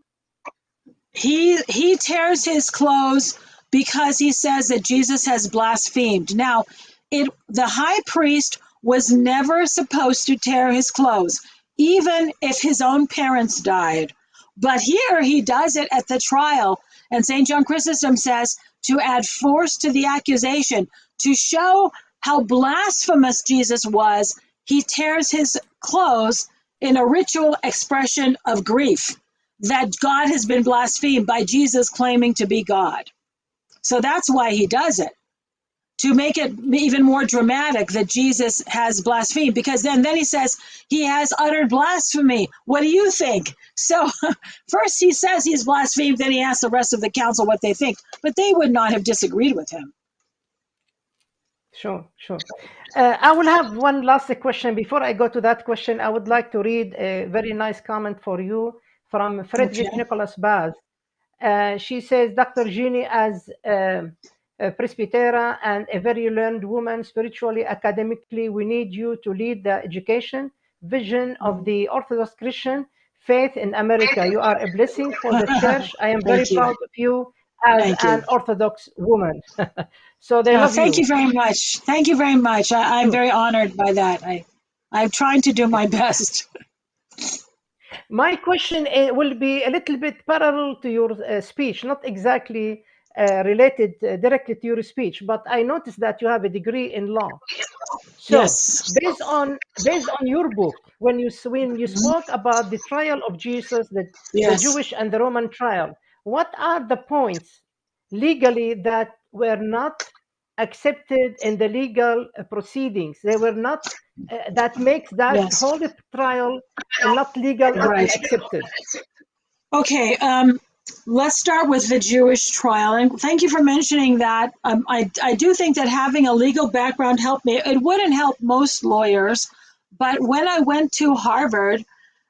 he tears his clothes because he says that Jesus has blasphemed. Now, the high priest was never supposed to tear his clothes, even if his own parents died. But here he does it at the trial, and St. John Chrysostom says to add force to the accusation, to show how blasphemous Jesus was, he tears his clothes in a ritual expression of grief that God has been blasphemed by Jesus claiming to be God. So that's why he does it, to make it even more dramatic that Jesus has blasphemed, because then he says he has uttered blasphemy. What do you think? So first he says he's blasphemed, then he asks the rest of the council what they think, but they would not have disagreed with him. Sure, sure. I will have one last question. Before I go to that question, I would like to read a very nice comment for you from Frederick Okay. Nicholas Baz. She says, Dr. Jeannie, as a presbytera and a very learned woman, spiritually, academically, we need you to lead the education vision of the Orthodox Christian faith in America. You are a blessing for the church. I am very Thank you. proud of you as Thank you. an Orthodox woman. So they love Thank you. you very much. Thank you very much. I'm Sure. very honored by that. I'm trying to do my best. My question will be a little bit parallel to your speech, not exactly related directly to your speech, but I noticed that you have a degree in law. So, Yes. based on your book, when you spoke about the trial of Jesus, the Yes. Jewish and the Roman trial, what are the points legally that were not accepted in the legal proceedings? They were not that makes that Yes. whole trial not legal or Right. unaccepted. Okay. Let's start with the Jewish trial. And thank you for mentioning that. I do think that having a legal background helped me. It wouldn't help most lawyers, but when I went to Harvard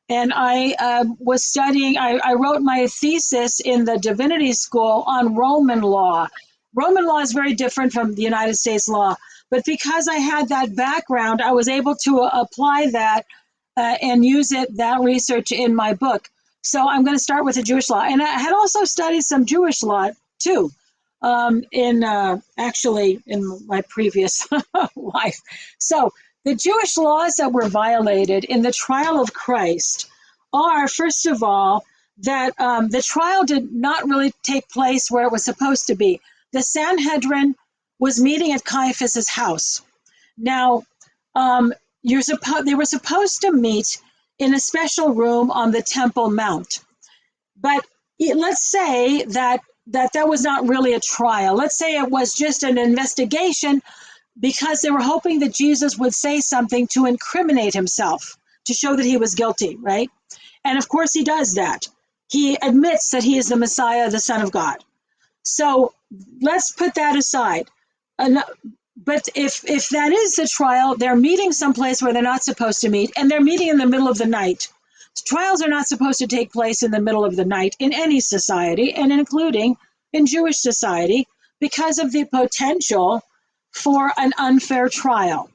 and I was studying, I wrote my thesis in the divinity school on Roman law. Roman law is very different from the United States law, but because I had that background, I was able to apply that and use that research in my book. So I'm going to start with the Jewish law, and I had also studied some Jewish law too, actually in my previous life. So the Jewish laws that were violated in the trial of Christ are, first of all, that the trial did not really take place where it was supposed to be. The Sanhedrin was meeting at Caiaphas's house. Now, they were supposed to meet in a special room on the Temple Mount. But let's say that was not really a trial. Let's say it was just an investigation because they were hoping that Jesus would say something to incriminate himself, to show that he was guilty, right? And of course he does that. He admits that he is the Messiah, the Son of God. So let's put that aside. But if that is the trial, they're meeting someplace where they're not supposed to meet, and they're meeting in the middle of the night. Trials are not supposed to take place in the middle of the night in any society, and including in Jewish society, because of the potential for an unfair trial.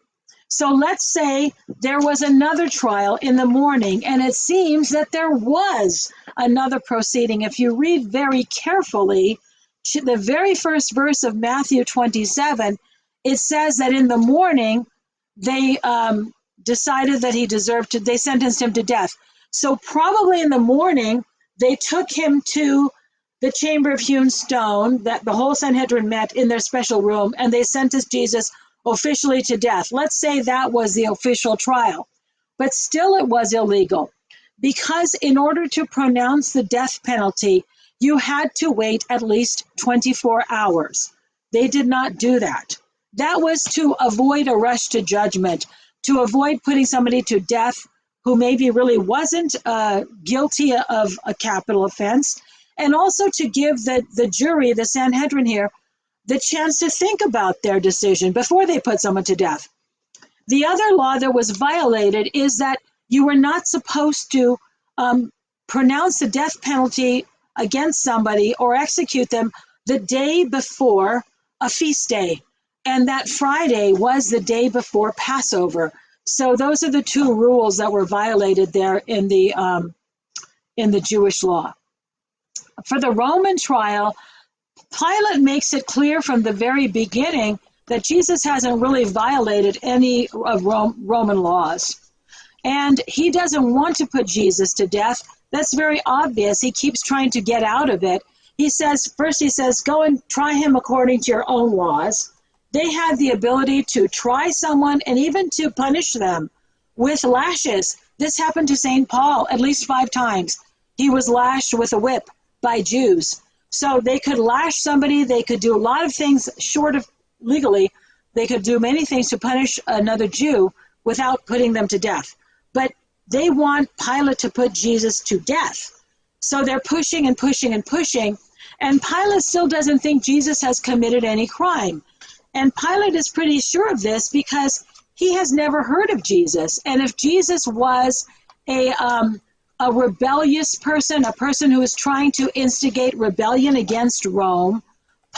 So let's say there was another trial in the morning, and it seems that there was another proceeding. If you read very carefully, the very first verse of Matthew 27, it says that in the morning, they decided that he deserved to, they sentenced him to death. So probably in the morning, they took him to the chamber of hewn stone that the whole Sanhedrin met in their special room, and they sentenced Jesus officially to death. Let's say that was the official trial, but still it was illegal, because in order to pronounce the death penalty, you had to wait at least 24 hours. They did not do that. That was to avoid a rush to judgment, to avoid putting somebody to death who maybe really wasn't guilty of a capital offense, and also to give the jury, the Sanhedrin here, the chance to think about their decision before they put someone to death. The other law that was violated is that you were not supposed to pronounce the death penalty against somebody or execute them the day before a feast day. And that Friday was the day before Passover. So those are the two rules that were violated there in the Jewish law. For the Roman trial, Pilate makes it clear from the very beginning that Jesus hasn't really violated any of Roman laws. And he doesn't want to put Jesus to death. That's very obvious. He keeps trying to get out of it. He says, go and try him according to your own laws. They had the ability to try someone and even to punish them with lashes. This happened to St. Paul at least 5 times. He was lashed with a whip by Jews. So they could lash somebody. They could do a lot of things short of legally. They could do many things to punish another Jew without putting them to death. But they want Pilate to put Jesus to death. So they're pushing and pushing and pushing. And Pilate still doesn't think Jesus has committed any crime. And Pilate is pretty sure of this because he has never heard of Jesus. And if Jesus was a rebellious person, a person who was trying to instigate rebellion against Rome,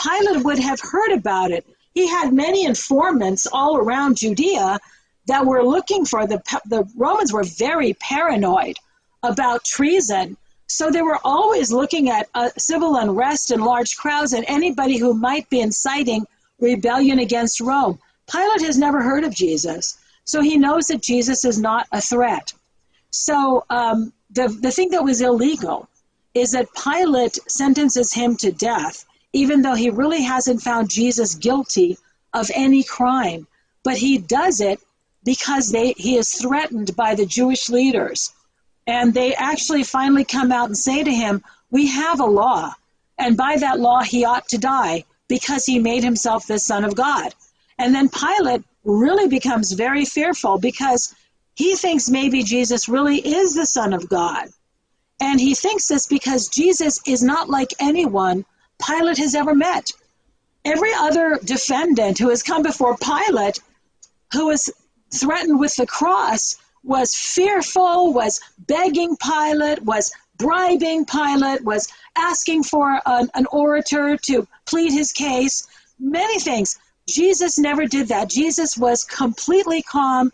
Pilate would have heard about it. He had many informants all around Judea that were looking for the Romans were very paranoid about treason. So they were always looking at civil unrest and large crowds and anybody who might be inciting rebellion against Rome. Pilate has never heard of Jesus, so he knows that Jesus is not a threat. So the thing that was illegal is that Pilate sentences him to death, even though he really hasn't found Jesus guilty of any crime. But he does it because he is threatened by the Jewish leaders. And they actually finally come out and say to him, we have a law, and by that law he ought to die because he made himself the Son of God. And then Pilate really becomes very fearful because he thinks maybe Jesus really is the Son of God. And he thinks this because Jesus is not like anyone Pilate has ever met. Every other defendant who has come before Pilate, who was threatened with the cross, was fearful, was begging Pilate, was bribing Pilate, was asking for an orator to plead his case, many things. Jesus never did that. Jesus was completely calm,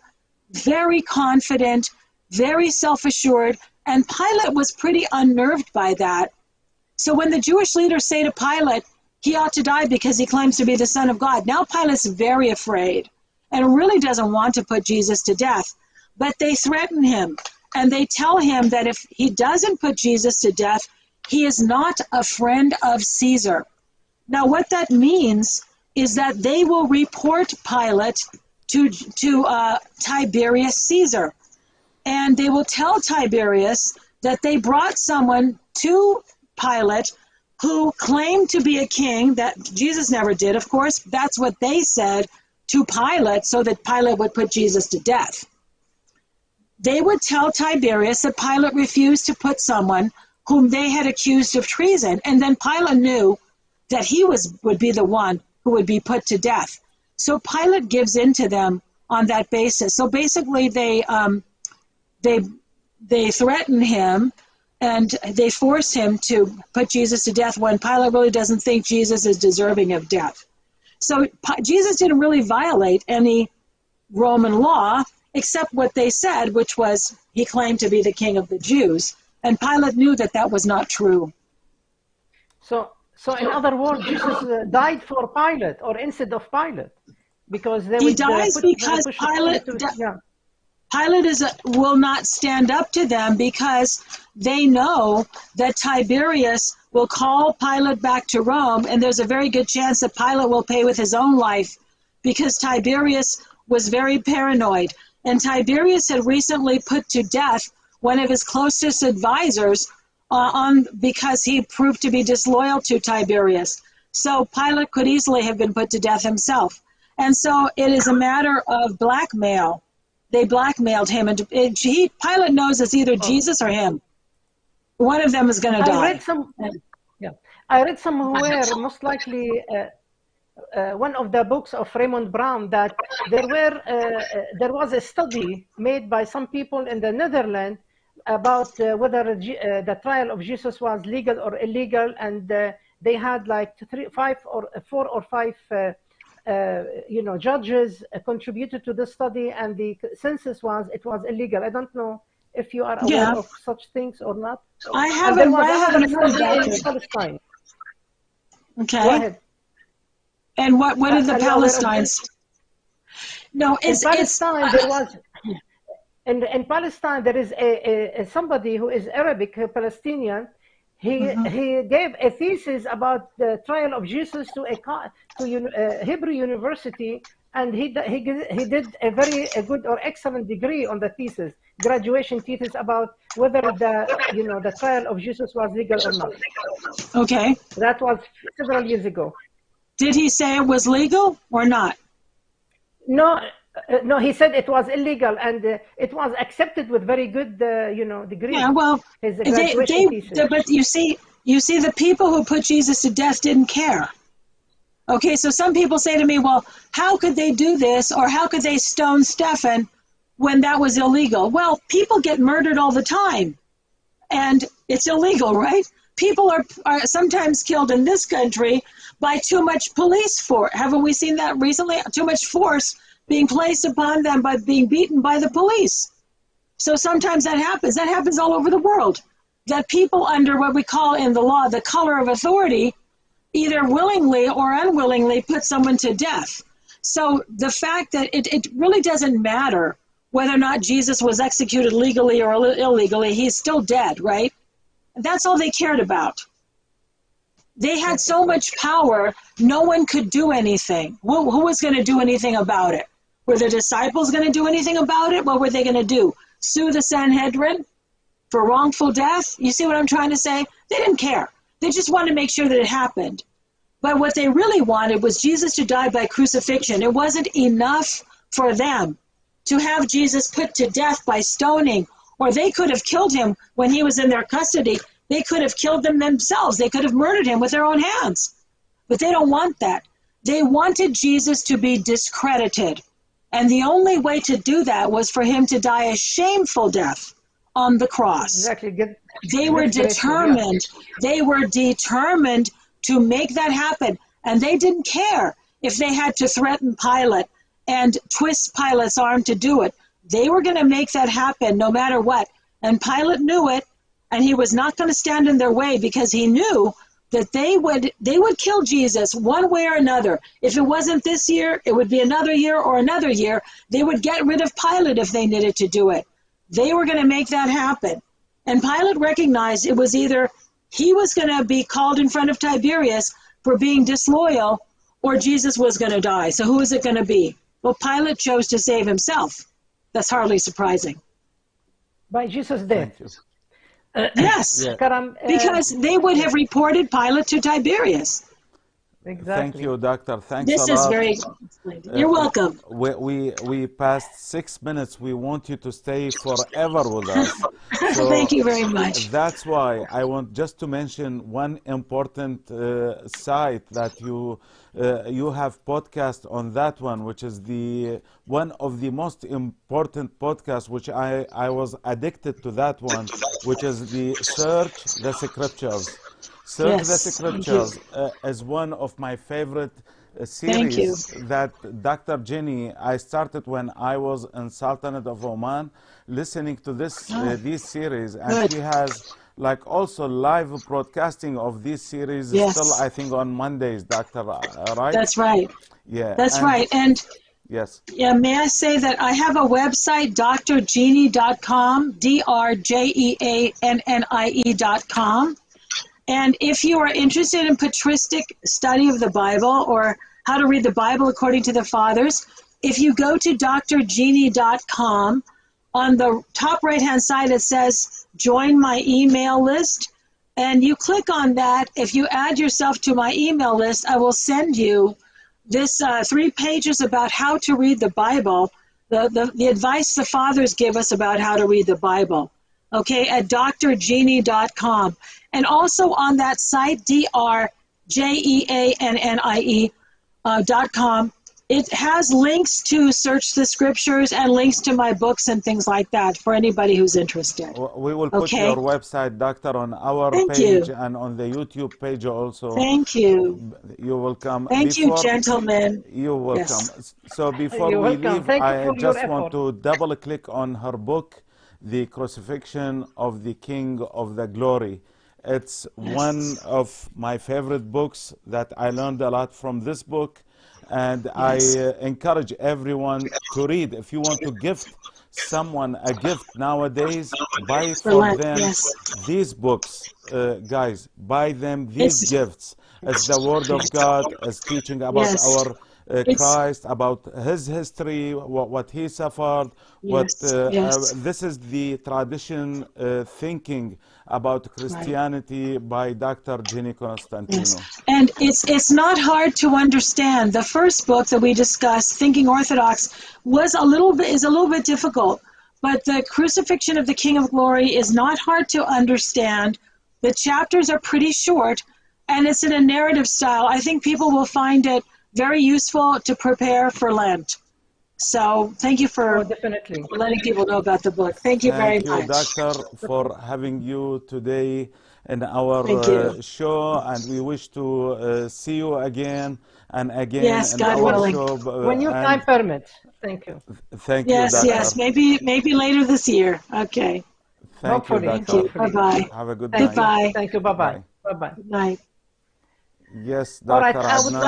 very confident, very self-assured, and Pilate was pretty unnerved by that. So when the Jewish leaders say to Pilate, he ought to die because he claims to be the Son of God, now Pilate's very afraid and really doesn't want to put Jesus to death. But they threaten him, and they tell him that if he doesn't put Jesus to death, he is not a friend of Caesar. Now, what that means is that they will report Pilate to Tiberius Caesar, and they will tell Tiberius that they brought someone to Pilate who claimed to be a king, that Jesus never did, of course. That's what they said to Pilate so that Pilate would put Jesus to death. They would tell Tiberius that Pilate refused to put someone whom they had accused of treason. And then Pilate knew that he would be the one who would be put to death. So Pilate gives in to them on that basis. So basically they threaten him and they force him to put Jesus to death when Pilate really doesn't think Jesus is deserving of death. So Jesus didn't really violate any Roman law, except what they said, which was he claimed to be the king of the Jews. And Pilate knew that that was not true. So in other words, Jesus died for Pilate or instead of Pilate, because they he dies because Pilate will not stand up to them because they know that Tiberius will call Pilate back to Rome, and there's a very good chance that Pilate will pay with his own life because Tiberius was very paranoid. And Tiberius had recently put to death one of his closest advisors because he proved to be disloyal to Tiberius. So Pilate could easily have been put to death himself. And so it is a matter of blackmail they blackmailed him, and Pilate knows it's either Jesus or him. One of them is going to die. I read somewhere, most likely one of the books of Raymond Brown, that there was a study made by some people in the Netherlands about whether the trial of Jesus was legal or illegal, and they had like 4 or 5 judges contributed to the study, and the consensus was it was illegal. I don't know if you are aware of such things or not. I haven't heard about in Palestine. Okay. Go ahead. And what did the Palestinians? No, in Palestine there was. In Palestine there is a somebody who is Arabic, a Palestinian. He gave a thesis about the trial of Jesus to a Hebrew university, and he did a very good or excellent degree on the thesis, graduation thesis, about whether the trial of Jesus was legal or not. Okay. That was several years ago. Did he say it was legal or not? No, he said it was illegal, and it was accepted with very good, degree. Yeah, well, but you see, the people who put Jesus to death didn't care. Okay, so some people say to me, well, how could they do this, or how could they stone Stephen when that was illegal? Well, people get murdered all the time, and it's illegal, right? People are sometimes killed in this country by too much police force. Haven't we seen that recently? Too much force being placed upon them by being beaten by the police. So sometimes that happens. That happens all over the world. That people under what we call in the law the color of authority either willingly or unwillingly put someone to death. So the fact that it really doesn't matter whether or not Jesus was executed legally or illegally, he's still dead, right? That's all they cared about. They had so much power, no one could do anything. Who was going to do anything about it? Were the disciples going to do anything about it? What were they going to do? Sue the Sanhedrin for wrongful death? You see what I'm trying to say? They didn't care. They just wanted to make sure that it happened. But what they really wanted was Jesus to die by crucifixion. It wasn't enough for them to have Jesus put to death by stoning, or they could have killed him when he was in their custody. They could have killed them themselves. They could have murdered him with their own hands. But they don't want that. They wanted Jesus to be discredited. And the only way to do that was for him to die a shameful death on the cross. Exactly. They were determined. They were determined to make that happen. And they didn't care if they had to threaten Pilate and twist Pilate's arm to do it. They were going to make that happen no matter what. And Pilate knew it, and he was not going to stand in their way, because he knew that they would kill Jesus one way or another. If it wasn't this year, it would be another year or another year. They would get rid of Pilate if they needed to do it. They were going to make that happen. And Pilate recognized it was either he was going to be called in front of Tiberius for being disloyal, or Jesus was going to die. So who is it going to be? Well, Pilate chose to save himself. That's hardly surprising. By Jesus' death. Yes, because they would have reported Pilate to Tiberius. Exactly. Thank you, Doctor. Thanks a lot. This is very You're welcome. We passed 6 minutes. We want you to stay forever with us. So thank you very much. That's why I want just to mention one important site that you have podcast on that one, which is the one of the most important podcasts, which I was addicted to that one, which is the Search the Scriptures. Search the Scriptures is one of my favorite series that Dr. Jenny, I started when I was in Sultanate of Oman, listening to these series, and she has like also live broadcasting of these series still, I think, on Mondays, Doctor, right? That's right. Yeah. That's right. And yes. Yeah, may I say that I have a website, drjeannie.com, drjeannie.com. And if you are interested in patristic study of the Bible, or how to read the Bible according to the Fathers, if you go to drjeannie.com, on the top right-hand side it says, join my email list, and you click on that. If you add yourself to my email list, I will send you this 3 pages about how to read the Bible the advice the fathers give us about how to read the Bible, okay, at drjeannie.com. And also on that site, drjeannie.com, it has links to search the scriptures and links to my books and things like that for anybody who's interested. We will put Okay? your website, Doctor, on our Thank page you. and on the YouTube page also. Thank you. You're welcome. Thank you, gentlemen. You're welcome. Yes. So before You're we welcome. leave, Thank you I for your just want effort. to double click on her book, The Crucifixion of the King of the Glory. It's one of my favorite books that I learned a lot from this book. And I encourage everyone to read. If you want to gift someone a gift nowadays, buy it for them. These books, guys, buy them these gifts. It's the Word of God. It's teaching about our Christ, about his history, what he suffered. This is the tradition thinking about Christianity by Dr. Eugenia Constantinou. And it's not hard to understand. The first book that we discussed, Thinking Orthodox, is a little bit difficult. But the Crucifixion of the King of Glory is not hard to understand. The chapters are pretty short, and it's in a narrative style. I think people will find it very useful to prepare for Lent. So thank you for letting people know about the book. Thank you very much. Thank you, Doctor, for having you today in our show, and we wish to see you again and again in our show. When your time permits. Thank you. Thank you, Doctor. Yes, maybe later this year. Okay. Thank you, Doctor. Thank you. Bye-bye. Have a good night. Goodbye. Thank you. Bye-bye. Bye-bye. Good night. Yes, Dr. All right, Adnan.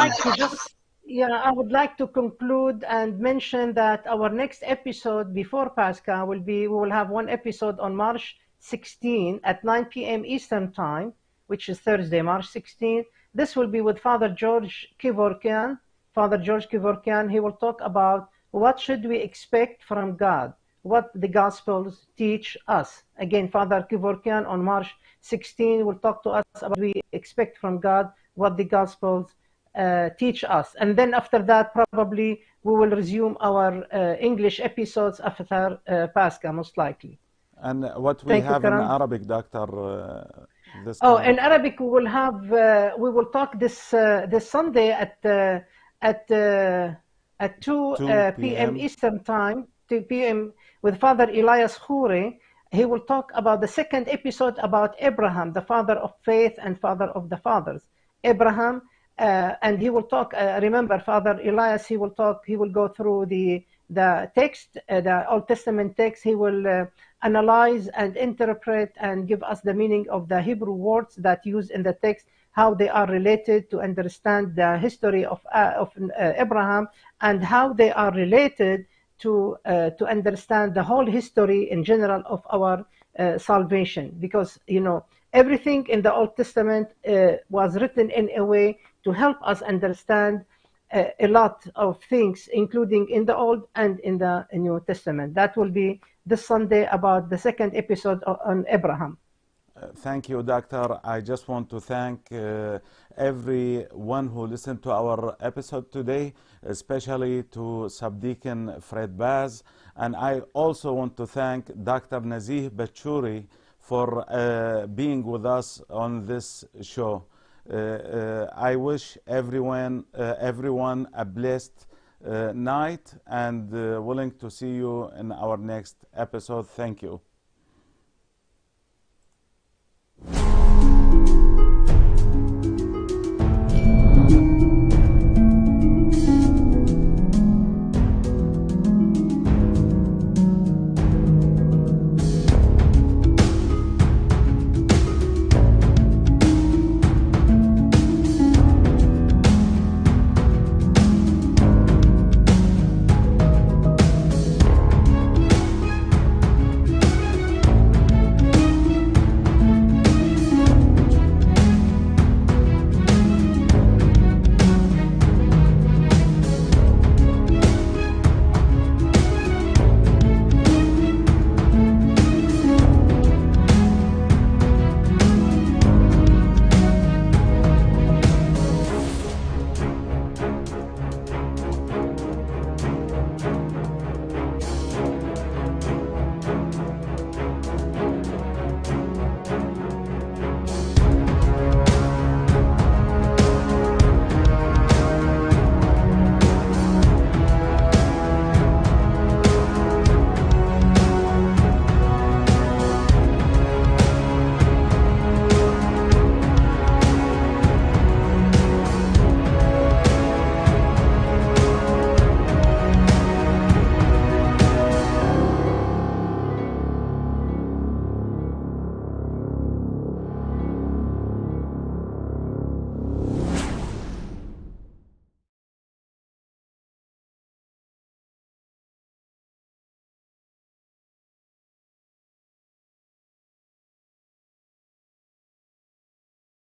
I would like to conclude and mention that our next episode before Pascha we will have one episode on March 16 at 9 p.m. Eastern Time, which is Thursday, March 16. This will be with Father George Kevorkian. Father George Kevorkian, he will talk about what should we expect from God, what the Gospels teach us. Again, Father Kevorkian on March 16 will talk to us about what we expect from God, what the Gospels teach us. And then after that, probably we will resume our English episodes after Pascha, most likely. And what we have in Arabic, Doctor? In Arabic we will have we will talk this Sunday at 2 p.m. Eastern Time, 2 p.m. with Father Elias Khouri. He will talk about the second episode about Abraham, the father of faith and father of the fathers. Abraham, and he will talk. Remember, Father Elias, he will go through the text, the Old Testament text. He will analyze and interpret and give us the meaning of the Hebrew words that used in the text, how they are related to understand the history of Abraham, and how they are related to understand the whole history in general of our salvation. Because, everything in the Old Testament was written in a way to help us understand a lot of things, including in the Old and in the New Testament. That will be this Sunday about the second episode on Abraham. Thank you, Doctor. I just want to thank everyone who listened to our episode today, especially to Subdeacon Fred Baz. And I also want to thank Dr. Nazih Bachouri for being with us on this show. I wish everyone a blessed night, and willing to see you in our next episode. Thank you.